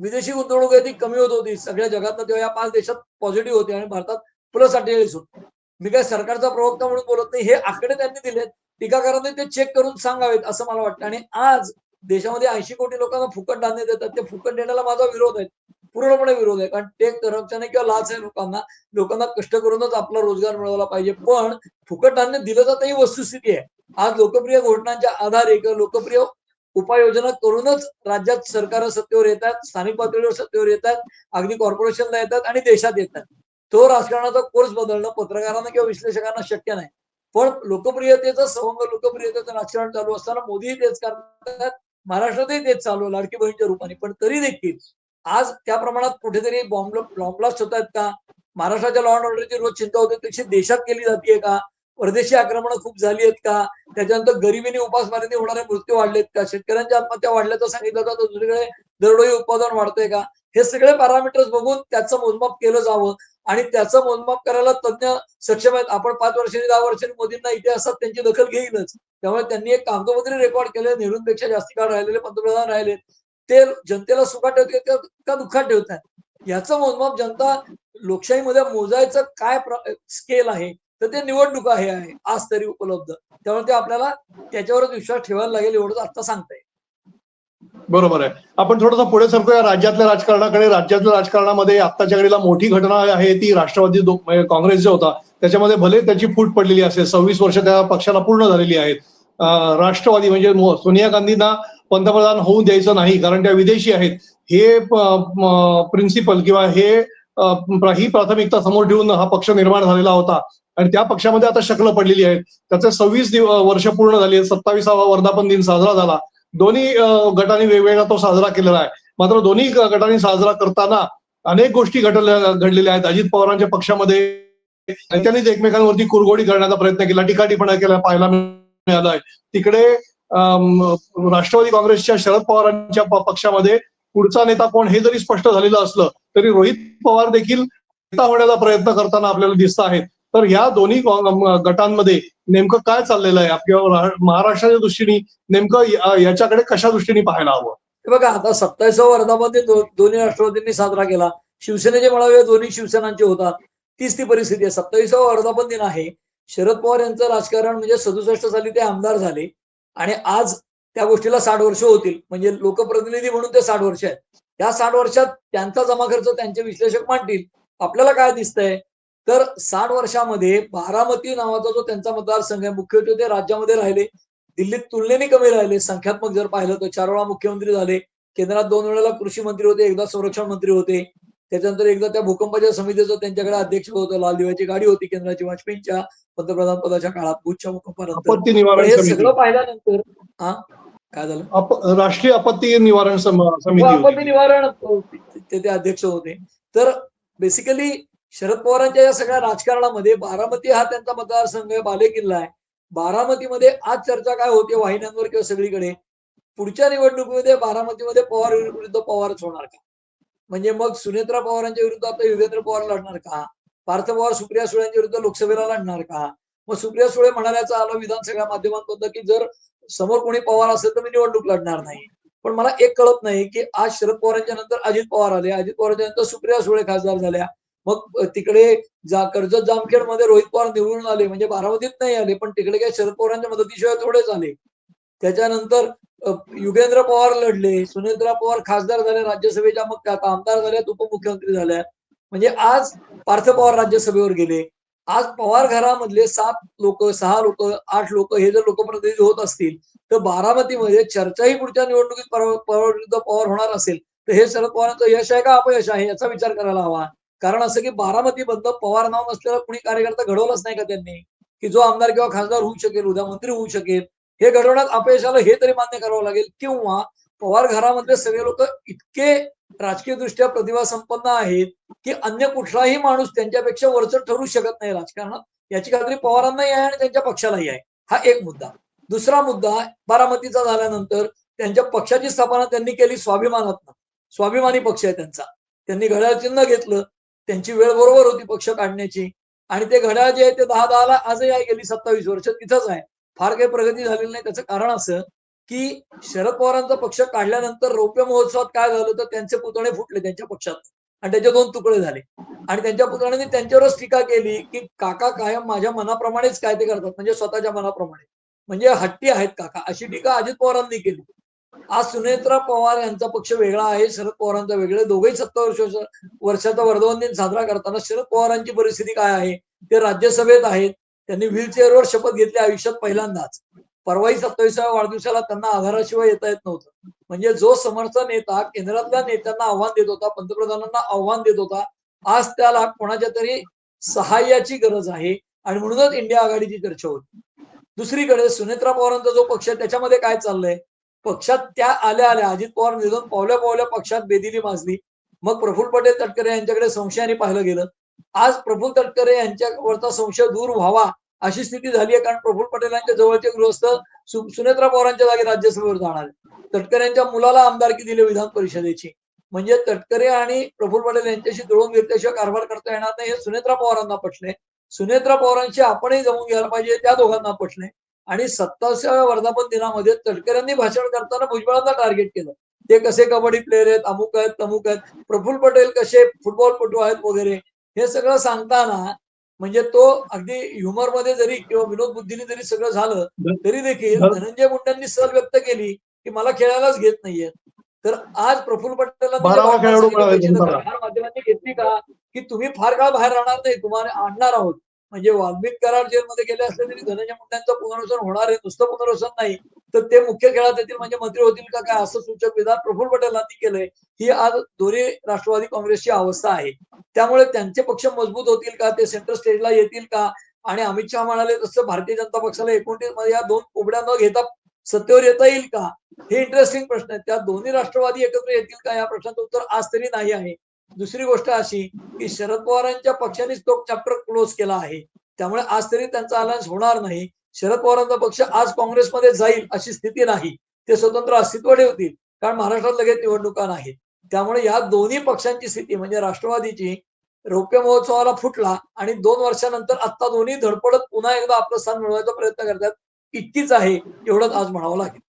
विदेशी गुंतवणूक आहे ती कमी होत होती सगळ्या जगात, तेव्हा या 5 देशात पॉझिटिव्ह होते आणि भारतात +48 होते. मी काय सरकारचा प्रवक्ता म्हणून बोलत नाही, हे आकडे त्यांनी दिलेत. टीकाकारांनी ते चेक करून सांगावेत असं मला वाटतं. आणि आज देशामध्ये 80 कोटी लोकांना फुकट धान्य देतात, ते फुकट देण्याला माझा विरोध आहे, पूर्णपणे विरोध आहे. कारण ते करप्शन आहे किंवा लाच आहे लोकांना. लोकांना कष्ट करूनच आपला रोजगार मिळवला पाहिजे. पण फुकट धान्य दिलं जातं ही वस्तुस्थिती आहे. आज लोकप्रिय घोषणांच्या आधारे किंवा लोकप्रिय उपाययोजना करूनच राज्यात सरकार सत्तेवर येतात, स्थानिक पातळीवर सत्तेवर येतात, अगदी कॉर्पोरेशनला येतात आणि देशात येतात. तो राजकारणाचा कोर्स बदलणं पत्रकारांना किंवा विश्लेषकांना शक्य नाही. पण लोकप्रियतेचं सवंग, लोकप्रियतेचं राजकारण चालू असताना मोदीही तेच करतात, महाराष्ट्रातही तेच चालू आहे लाडकी बहीणच्या रूपाने. पण तरी देखील आज त्या प्रमाणात कुठेतरी ब्लास्ट होत आहेत का? महाराष्ट्राच्या लॉ अँड ऑर्डरची रोज चिंता होते तशी देशात केली जाते का? परदेशी आक्रमणं खूप झाली आहेत का? त्याच्यानंतर गरिबीने उपासमारीने होणारे मृत्यू वाढलेत का? शेतकऱ्यांच्या आत्महत्या वाढल्याचं सांगितलं जातं, दुसरीकडे दरडोई उत्पादन वाढतंय का? हे सगळे पॅरामीटर्स बघून त्याचं मोजमाप केलं जावं आणि त्याचं मोजमाप करायला तज्ञ सक्षम आहेत. आपण 5 वर्षांनी 10 वर्षांनी मोदींना इतिहासात त्यांची दखल घेईलच. त्यामुळे त्यांनी एक कागदोपत्री रेकॉर्ड केले, नेहरूंपेक्षा जास्त काळ राहिलेले पंतप्रधान राहिले, ते जनतेला सुखात ठेवतात का दुःखात ठेवतात, याचं मोजमाप जनता लोकशाहीमध्ये मोजायचं काय स्केल आहे, तर ते निवडणुका हे आहे आज तरी उपलब्ध. त्यामुळे ते आपल्याला त्याच्यावरच विश्वास ठेवायला लागेल एवढंच आता सांगताय.
बरोबर आहे. आपण थोडंसं पुढे सरकूया राज्यातल्या राजकारणाकडे. राज्यातल्या राजकारणामध्ये आत्ताच्या घडीला मोठी घटना आहे ती राष्ट्रवादी म्हणजे काँग्रेस जो होता त्याच्यामध्ये भले त्याची फूट पडलेली असेल, 26 वर्ष त्या पक्षाला पूर्ण झालेली आहेत. राष्ट्रवादी म्हणजे सोनिया गांधींना पंतप्रधान होऊ द्यायचं नाही कारण त्या विदेशी आहेत, हे प्रिन्सिपल किंवा हे ही प्राथमिकता समोर ठेवून हा पक्ष निर्माण झालेला होता आणि त्या पक्षामध्ये आता शकलं पडलेली आहेत. त्याचे 26 वर्ष पूर्ण झाली, 27वा वर्धापन दिन साजरा झाला. दोन्ही गटांनी वेगवेगळा तो साजरा केलेला आहे. मात्र दोन्ही गटांनी साजरा करताना अनेक गोष्टी घडलेल्या आहेत. अजित पवारांच्या पक्षामध्ये त्यांनीच एकमेकांवरती कुरघोडी करण्याचा प्रयत्न केला, टीकाटिपणा केला पाहायला मिळालाय. तिकडे राष्ट्रवादी काँग्रेसच्या शरद पवारांच्या पक्षामध्ये पुढचा नेता कोण हे जरी स्पष्ट झालेलं असलं तरी रोहित पवार देखील नेता होण्याचा प्रयत्न करताना आपल्याला दिसत आहेत. तर ह्या दोन्ही गटांमध्ये नेमकं काय चाललेलं आहे आपल्या महाराष्ट्राच्या दृष्टीने, नेमकं याच्याकडे कशा दृष्टीने पाहायला हवं?
बघा, आता 27वा वर्धापन दिन दोन्ही राष्ट्रवादींनी साजरा केला. शिवसेनेचे मेळावे दोन्ही शिवसेनांचे होतात. तीच ती परिस्थिती आहे. 27वा वर्धापन दिन आहे. शरद पवार यांचं राजकारण म्हणजे 67 साली ते आमदार झाले आणि आज त्या गोष्टीला 60 वर्ष होतील. म्हणजे लोकप्रतिनिधी म्हणून ते 60 वर्ष आहेत. त्या 60 वर्षात त्यांचा जमा खर्च त्यांचे विश्लेषक मांडतील. आपल्याला काय दिसतंय तर 60 वर्षामध्ये बारामती नावाचा जो त्यांचा मतदारसंघ आहे, मुख्यत्वे ते राज्यामध्ये राहिले. दिल्लीत तुलनेने कमी राहिले. संख्यात्मक जर पाहिलं तर 4 वेळा मुख्यमंत्री झाले. केंद्रात 2 वेळेला कृषी मंत्री होते, एकदा संरक्षण मंत्री होते. त्याच्यानंतर एकदा त्या भूकंपाच्या समितीचं त्यांच्याकडे अध्यक्ष होतं. लाल दिव्याची गाडी होती केंद्राची वाजपेयींच्या पंतप्रधान पदाच्या काळात भूजच्या भूकंपानंतर.
आपत्ती
पण
निवारण
हे
समिती,
सगळं पाहिल्यानंतर हा काय झालं?
राष्ट्रीय आपत्ती निवारण समिती
आपत्ती
होती.
निवारण ते अध्यक्ष होते. तर बेसिकली शरद पवारांच्या या सगळ्या राजकारणामध्ये बारामती हा त्यांचा मतदारसंघ आहे, बालेकिल्ला आहे. बारामतीमध्ये आज चर्चा काय होते वाहिन्यांवर किंवा सगळीकडे, पुढच्या निवडणुकीमध्ये बारामतीमध्ये पवार विरुद्ध पवारच होणार का? म्हणजे मग सुनेत्रा पवारांच्या विरुद्ध आता युगेंद्र पवार लढणार का? पार्थ पवार सुप्रिया सुळेंच्या विरुद्ध लोकसभेला लढणार का? मग सुप्रिया सुळे म्हणाल्याचा आला विधान सगळ्या माध्यमांत की जर समोर कोणी पवार असेल तर मी निवडणूक लढणार नाही. पण मला एक कळत नाही की आज शरद पवारांच्या नंतर अजित पवार आले, अजित पवारांच्या नंतर सुप्रिया सुळे खासदार झाल्या. मग तिकडे कर्जत जामखेड मध्ये रोहित पवार निवडून आले, म्हणजे बारामतीत नाही आले पण तिकडे काय शरद पवारांच्या मदतीशिवाय थोडेच आले. त्याच्यानंतर युगेंद्र पवार लढले, सुनेत्रा पवार खासदार झाले राज्यसभेच्या, मग त्या आता आमदार झाल्यात, उपमुख्यमंत्री झाल्या. म्हणजे आज पार्थ पवार राज्यसभेवर गेले. आज पवार घरामधले 7 लोक, 6 लोक, 8 लोक हे जर लोकप्रतिनिधी होत असतील तर बारामतीमध्ये चर्चाही पुढच्या निवडणुकीत पवार विरुद्ध पवार होणार असेल तर हे शरद पवारांचं यश आहे का अपयश आहे याचा विचार करायला हवा. कारण असं की बारामती बंद पवार नाव नसलेला कुणी कार्यकर्ता घडवलाच नाही का त्यांनी, की जो आमदार किंवा खासदार होऊ शकेल, उद्या मंत्री होऊ शकेल. हे घडवण्यात अपयश आलं हे तरी मान्य करावं लागेल. किंवा पवार घरामधले सगळे लोक इतके राजकीय दृष्ट्या प्रतिभा संपन्न आहेत की अन्य कुठलाही माणूस त्यांच्यापेक्षा वरचढ ठरू शकत नाही राजकारणात, याची खात्री पवारांनाही आहे आणि त्यांच्या पक्षालाही आहे. हा एक मुद्दा. दुसरा मुद्दा बारामतीचा झाल्यानंतर त्यांच्या पक्षाची स्थापना त्यांनी केली स्वाभिमानातनं. स्वाभिमानी पक्ष आहे त्यांचा. त्यांनी घड्याळ चिन्ह घेतलं, त्यांची वेळ बरोबर होती पक्ष काढण्याची आणि ते घड्याळ जे आहे ते 10-10 ला आजही आहे, गेली 27 वर्ष तिथंच आहे. फार काही प्रगती झालेली नाही. त्याचं कारण असं की शरद पवारांचा पक्ष काढल्यानंतर रौप्य महोत्सवात काय झालं तर त्यांचे पुतळे फुटले त्यांच्या पक्षात आणि त्याचे 2 तुकडे झाले आणि त्यांच्या पुतळ्यांनी त्यांच्यावरच टीका केली की काका कायम माझ्या मनाप्रमाणेच काय ते करतात, म्हणजे स्वतःच्या मनाप्रमाणे, म्हणजे हट्टी आहेत काका, अशी टीका अजित पवारांनी केली. आज सुनेत्रा पवार यांचा पक्ष वेगळा आहे, शरद पवारांचा वेगळे, दोघेही 70 वर्षाचा वर्धापन दिन साजरा करताना शरद पवारांची परिस्थिती काय आहे, ते राज्यसभेत आहेत. त्यांनी व्हीलचेअरवर शपथ घेतली आयुष्यात पहिल्यांदाच. परवाही 27व्या वाढदिवसाला त्यांना आधाराशिवाय येता येत नव्हतं. म्हणजे जो समर्थ नेता केंद्रातल्या नेत्यांना आव्हान देत होता, पंतप्रधानांना आव्हान देत होता, आज त्याला कोणाच्या तरी सहाय्याची गरज आहे आणि म्हणूनच इंडिया आघाडीची चर्चा होती. दुसरीकडे सुनेत्रा पवारांचा जो पक्ष आहे त्याच्यामध्ये काय चाललंय, पक्षात त्या आल्या आल्या अजित पवार निधन पावल्या पावल्या पक्षात बेदिली माजली. मग प्रफुल्ल पटेल तटकरे यांच्याकडे संशयाने पाहिलं गेलं. आज प्रफुल्ल तटकरे यांच्यावरचा संशय दूर व्हावा अशी स्थिती झाली आहे, कारण प्रफुल्ल पटेल यांच्या जवळचे गृहस्थ सुनेत्रा पवारांच्या जागी राज्यसभेवर जाणार. तटकरे मुलाला आमदारकी दिली विधान परिषदेची. म्हणजे तटकरे आणि प्रफुल्ल पटेल यांच्याशी जुळवून घेतल्याशिवाय कारभार करता येणार नाही हे सुनेत्रा पवारांना पटले. सुनेत्रा पवारांशी आपणही जमून घ्यायला पाहिजे त्या दोघांना पटले. आणि 27व्या वर्धापन दिनामध्ये तटकऱ्यांनी भाषण करताना भुजबळांना टार्गेट केलं. ते कसे कबड्डी प्लेयर आहेत, अमुक आहेत, तमुक आहेत, प्रफुल्ल पटेल कसे फुटबॉलपटू आहेत वगैरे, हे सगळं सांगताना म्हणजे तो अगदी ह्युमर मध्ये जरी किंवा विनोद बुद्धीने जरी सगळं झालं तरी देखील धनंजय मुंडेंनी सहज व्यक्त केली की मला खेळायलाच घेत नाहीये. तर आज प्रफुल्ल पटेलांनी माध्यमांनी घेतली का की तुम्ही फार काळ बाहेर राहणार नाही, तुम्हाला आणणार आहोत. म्हणजे वाल्मिक कराड जेलमध्ये गेले असले तरी धनंजय मुंडेंचं पुनर्वसन होणार आहे, नुसतं पुनर्वसन नाही तर ते मुख्य खेळात येतील, म्हणजे मंत्री होतील का काय असं सूचक विधान प्रफुल्ल पटेलांनी केलंय. ही आज दोन्ही राष्ट्रवादी काँग्रेसची अवस्था आहे. त्यामुळे त्यांचे पक्ष मजबूत होतील का, ते सेंटर स्टेजला येतील का, आणि अमित शहा म्हणाले तसं भारतीय जनता पक्षाला 29 मध्ये या 2 कोबड्या न घेता सत्तेवर येता येईल का, हे इंटरेस्टिंग प्रश्न आहेत. त्या दोन्ही राष्ट्रवादी एकत्र येतील का या प्रश्नाचं उत्तर आज तरी नाही आहे. दुसरी गोष्ट अशी की शरद पवारांच्या पक्षानेच तो चॅप्टर क्लोज केला आहे, त्यामुळे आज तरी त्यांचा अलायन्स होणार नाही. शरद पवारांचा पक्ष आज काँग्रेसमध्ये जाईल अशी स्थिती नाही, ते स्वतंत्र अस्तित्व ठेवतील, कारण महाराष्ट्रात लगेच निवडणुका नाहीत. त्यामुळे या दोन्ही पक्षांची स्थिती म्हणजे राष्ट्रवादीची रौप्य महोत्सवाला फुटला आणि 2 वर्षानंतर आता दोन्ही धडपडत पुन्हा एकदा आपलं स्थान मिळवायचा प्रयत्न करतात, इतकीच आहे एवढंच आज म्हणावं लागेल.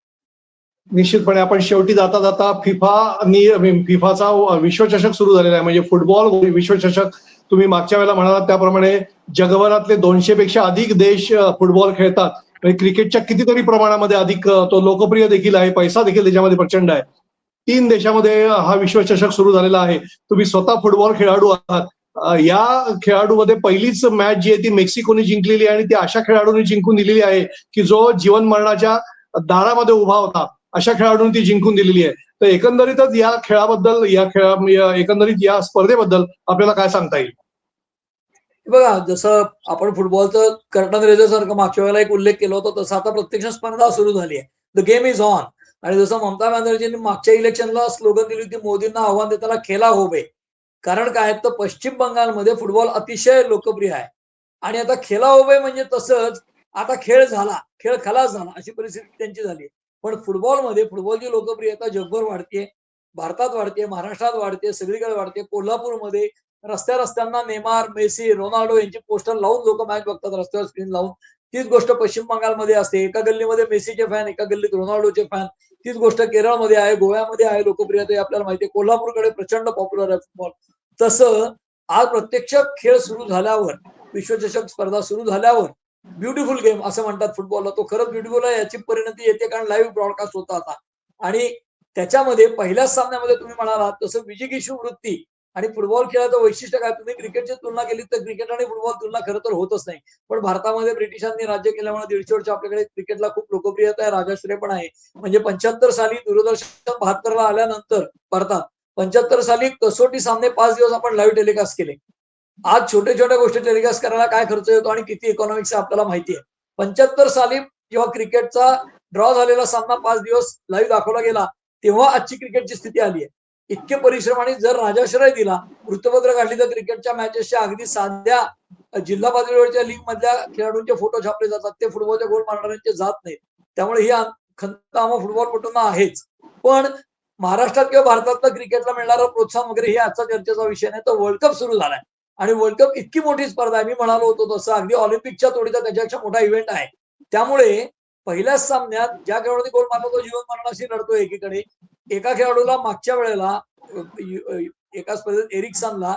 निश्चितपणे आपण शेवटी जाता जाता फिफाचा विश्वचषक सुरू झालेला आहे, म्हणजे फुटबॉल विश्वचषक तुम्ही मागच्या वेळेला म्हणालात त्याप्रमाणे जगभरातले 200 पेक्षा अधिक देश फुटबॉल खेळतात. म्हणजे क्रिकेटच्या कितीतरी प्रमाणामध्ये अधिक तो लोकप्रिय देखील आहे, पैसा देखील त्याच्यामध्ये प्रचंड आहे. 3 देशामध्ये हा विश्वचषक सुरू झालेला आहे. तुम्ही स्वतः फुटबॉल खेळाडू आहात. या खेळाडूमध्ये पहिलीच मॅच जी आहे ती मेक्सिकोने जिंकलेली आहे आणि ती अशा खेळाडूंनी जिंकून दिलेली आहे की जो जीवन मरणाच्या दारामध्ये उभा होता, अशा खेळाडूंनी ती जिंकून दिलेली आहे. तर एकंदरीतच या खेळाबद्दल, एकंदरीत या स्पर्धेबद्दल आपल्याला काय सांगता येईल?
बघा, जसं आपण फुटबॉलचं कर्टन रेझर सारखं मागच्या वेळेला एक उल्लेख केला होता, तसं आता प्रत्यक्ष स्पर्धा सुरू झाली आहे. The game is on. आणि जसं ममता बॅनर्जींनी मागच्या इलेक्शनला स्लोगन दिली होती, मोदींना आव्हान देताना खेला हो बे. कारण काय तर पश्चिम बंगालमध्ये फुटबॉल अतिशय लोकप्रिय आहे. आणि आता खेला हो बे म्हणजे तसंच आता खेळ झाला, खेळ खलास झाला अशी परिस्थिती त्यांची झाली. पण फुटबॉलमध्ये फुटबॉलची लोकप्रियता जगभर वाढते, भारतात वाढते, महाराष्ट्रात वाढते, सगळीकडे वाढते. कोल्हापूरमध्ये रस्त्यांना नेमार, मेसी, रोनाल्डो यांची पोस्टर लावून लोक मॅच बघतात रस्त्यावर स्क्रीन लावून. तीच गोष्ट पश्चिम बंगालमध्ये असते. एका गल्लीमध्ये मेसीचे फॅन, एका गल्लीत रोनाल्डोचे फॅन. तीच गोष्ट केरळमध्ये आहे, गोव्यामध्ये आहे लोकप्रियता हे आपल्याला माहिती आहे. कोल्हापूरकडे प्रचंड पॉप्युलर आहे फुटबॉल. तसं आज प्रत्यक्ष खेळ सुरू झाल्यावर, विश्वचषक स्पर्धा सुरू झाल्यावर ब्युटिफुल गेम असं म्हणतात फुटबॉलला. तो खरंच ब्युटिफुल आहे याची परिणती येते कारण लाईव्ह ब्रॉडकास्ट होता आता. आणि त्याच्यामध्ये पहिल्याच सामन्यामध्ये तुम्ही म्हणालात तसं विजिगीषू वृत्ती आणि फुटबॉल खेळाचं वैशिष्ट्य काय, तुम्ही क्रिकेटची तुलना केली तर क्रिकेट आणि फुटबॉल तुलना खरं तर होतच नाही. पण भारतामध्ये ब्रिटिशांनी राज्य केल्यामुळे 150 वर्ष आपल्याकडे क्रिकेटला खूप लोकप्रियता आहे, राजश्रय पण आहे. म्हणजे 75 साली दूरदर्शन 72 ला आल्यानंतर भारतात 75 साली कसोटी सामने 5 दिवस आपण लाईव्ह टेलिकास्ट केले. आज छोट्या छोट्या गोष्टी टेलिकास्ट करायला काय खर्च येतो आणि किती इकॉनॉमिक्स आपल्याला माहिती आहे. 75 साली जेव्हा क्रिकेटचा ड्रॉ झालेला सामना 5 दिवस लाईव्ह दाखवला गेला, तेव्हा आजची क्रिकेटची स्थिती आली आहे. इतके परिश्रम आणि जर राजाश्रय दिला, वृत्तपत्र काढली तर क्रिकेटच्या मॅचेसच्या अगदी साध्या जिल्हा पातळीवरच्या लीग मधल्या खेळाडूंचे फोटो छापले जातात, ते फुटबॉलच्या गोल मारणाऱ्यांचे जात नाहीत. त्यामुळे ही खंत आम्हा फुटबॉलपटूंना आहेच. पण महाराष्ट्रात किंवा भारतातलं क्रिकेटला मिळणारं प्रोत्साहन वगैरे हे आजचा चर्चेचा विषय नाही. तर वर्ल्ड कप सुरू झालाय आणि वर्ल्ड कप इतकी मोठी स्पर्धा आहे, मी म्हणालो होतो तसं अगदी ऑलिम्पिकच्या तोडीचा त्याच्यापेक्षा मोठा इव्हेंट आहे. त्यामुळे पहिल्याच सामन्यात ज्या खेळाडूने गोल मारला तो जीवन मरणाशी लढतोय एकीकडे. एका खेळाडूला मागच्या वेळेला एका स्पर्धेत एरिक्सनला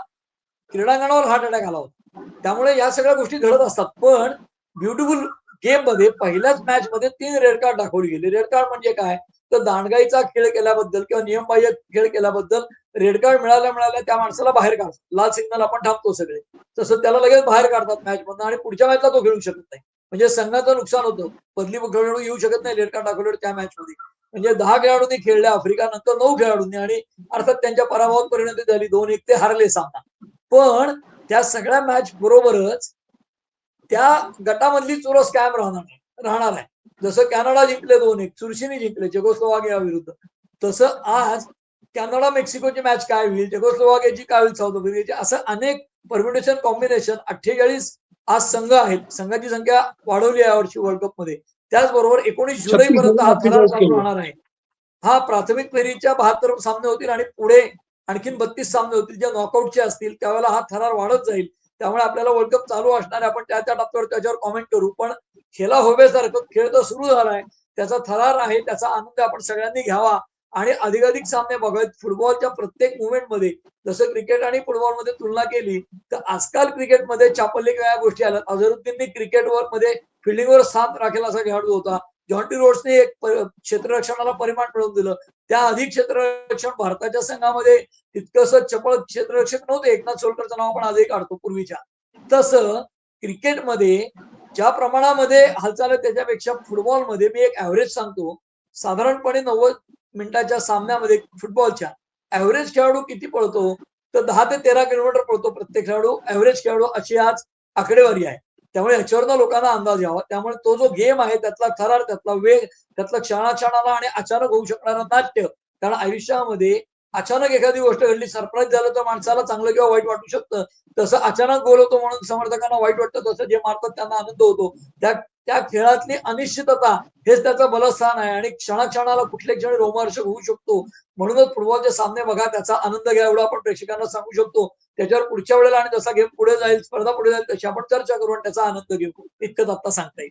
क्रीडांगणावर हार्ट अटॅक आला होता. त्यामुळे या सगळ्या गोष्टी घडत असतात. पण ब्युटिफुल गेम मध्ये पहिल्याच मॅच मध्ये 3 रेड कार्ड दाखवली गेली. रेड कार्ड म्हणजे काय, तर दांडगाईचा खेळ केल्याबद्दल किंवा नियमबाह्य खेळ केल्याबद्दल रेड कार्ड मिळाल्या त्या माणसाला बाहेर काढतात. लाल सिग्नल आपण थांबतो सगळे, तसं त्याला लगेच बाहेर काढतात मॅच मधून आणि पुढच्या मॅचला तो खेळू शकत नाही. म्हणजे संघाचं नुकसान होतं. बदली खेळाडू येऊ शकत नाही रेड कार्ड दाखवल्यावर त्या मॅच मध्ये. म्हणजे 10 खेळाडूंनी खेळल्या आफ्रिका, नंतर 9 खेळाडूंनी आणि अर्थात त्यांच्या पराभवात परिणती झाली. 2-1 ते हारले सामना. पण त्या सगळ्या मॅच बरोबरच त्या गटामधली चुरस कायम राहणार आहे. जसं कॅनडा जिंकले 2-1, चुरशीने जिंकले चेकोस्लोवाकिया विरुद्ध. तसं आज कॅनडा मेक्सिकोची मॅच काय होईल, चेकोस्लोवाकियाची काय होईल, साऊथ आफ्रिकेची, असं अनेक परम्युटेशन कॉम्बिनेशन 48 आज संघ आहेत. संघाची संख्या वाढवली आहे यावर्षी वर्ल्ड कप मध्ये. त्याचबरोबर 19 जुलै
36
पर्यंत
मधून
हा थरार
48
चालू
केले.
राहणार आहे. हा प्राथमिक फेरीच्या 72 सामने होतील आणि पुढे आणखीन 32 सामने होतील जे नॉकआउटचे असतील. त्यावेळेला हा थरार वाढत जाईल. त्यामुळे आपल्याला वर्ल्ड कप चालू असणार आहे. आपण त्या टप्प्यावर त्याच्यावर कॉमेंट करू. पण खेळा होवेसारखं खेळ तर सुरू झालाय, त्याचा थरार आहे, त्याचा आनंद आपण सगळ्यांनी घ्यावा आणि अधिकाधिक सामने बघत फुटबॉलच्या प्रत्येक मुवमेंटमध्ये जसं क्रिकेट आणि फुटबॉलमध्ये तुलना केली तर आजकाल क्रिकेटमध्ये चापल्य या गोष्टी आल्या. अझरुद्दीननी क्रिकेटवर मध्ये फिल्डिंगवर 7 राखेल असा खेळाडू होता. जॉन्टी रोड्सने एक क्षेत्ररक्षणाला परिमाण मिळवून दिलं. त्या अधिक क्षेत्ररक्षण भारताच्या संघामध्ये तितकंस चपळ क्षेत्ररक्षक नव्हते. एकनाथ सोलकरचं नाव आपण आजही काढतो पूर्वीच्या. तसं क्रिकेटमध्ये ज्या प्रमाणामध्ये हालचाल आहे त्याच्यापेक्षा फुटबॉलमध्ये मी एक ऍव्हरेज सांगतो. साधारणपणे 90 मिनिटाच्या सामन्यामध्ये फुटबॉलच्या ऍव्हरेज खेळाडू किती पळतो, तर 10 ते 13 किलोमीटर पळतो प्रत्येक खेळाडू. ऍव्हरेज खेळाडू अशी आज आकडेवारी आहे. त्यामुळे याच्यावरनं लोकांना अंदाज यावा. त्यामुळे तो जो गेम आहे त्यातला थरार, त्यातला वेग, त्यातला क्षणाक्षणाला आणि अचानक होऊ शकणारं नाट्य. कारण आयुष्यामध्ये अचानक एखादी गोष्ट घडली, सरप्राईज झालं तर माणसाला चांगलं किंवा वाईट वाटू शकतं. तसं अचानक गोल होतो म्हणून समर्थकांना वाईट वाटतं, तसं जे मारतात त्यांना आनंद होतो. त्या त्या खेळातली अनिश्चितता हेच त्याचं बलस्थान आहे आणि क्षणाक्षणाला कुठल्या क्षणी रोमहर्षक होऊ शकतो. म्हणूनच फुटबॉलचे सामने बघा, त्याचा आनंद घ्या एवढं आपण प्रेक्षकांना सांगू शकतो. त्याच्यावर पुढच्या वेळेला आणि जसा गेम पुढे जाईल, स्पर्धा पुढे जाईल तशी आपण चर्चा करू आणि त्याचा आनंद घेऊ. इतकंच आता सांगता येईल.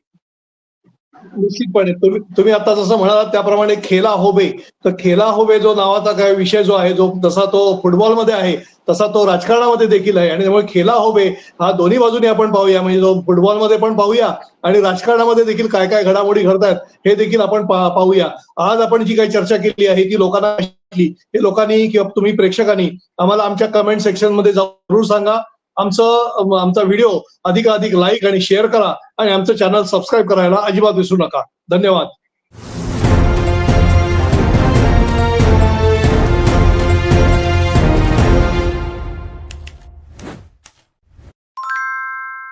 निश्चितपणे तुम्ही आता जसं म्हणालात त्याप्रमाणे खेला होबे, तर खेला होबे जो नावाचा काय विषय जो आहे, जो जसा तो फुटबॉलमध्ये आहे तसा तो राजकारणामध्ये देखील आहे. आणि त्यामुळे खेला होबे हा दोन्ही बाजूनी आपण पाहूया, म्हणजे जो फुटबॉलमध्ये पण पाहूया आणि राजकारणामध्ये देखील काय काय घडामोडी घडतायत हे देखील आपण पाहूया. आज आपण जी काही चर्चा केली आहे ती लोकांना हे लोकांनी किंवा तुम्ही प्रेक्षकांनी आम्हाला आमच्या कमेंट सेक्शन मध्ये जरूर सांगा. आमचा व्हिडिओ अधिकाधिक लाईक आणि शेअर करा आणि आमचं चॅनल सबस्क्राईब करायला अजिबात विसरू नका. धन्यवाद.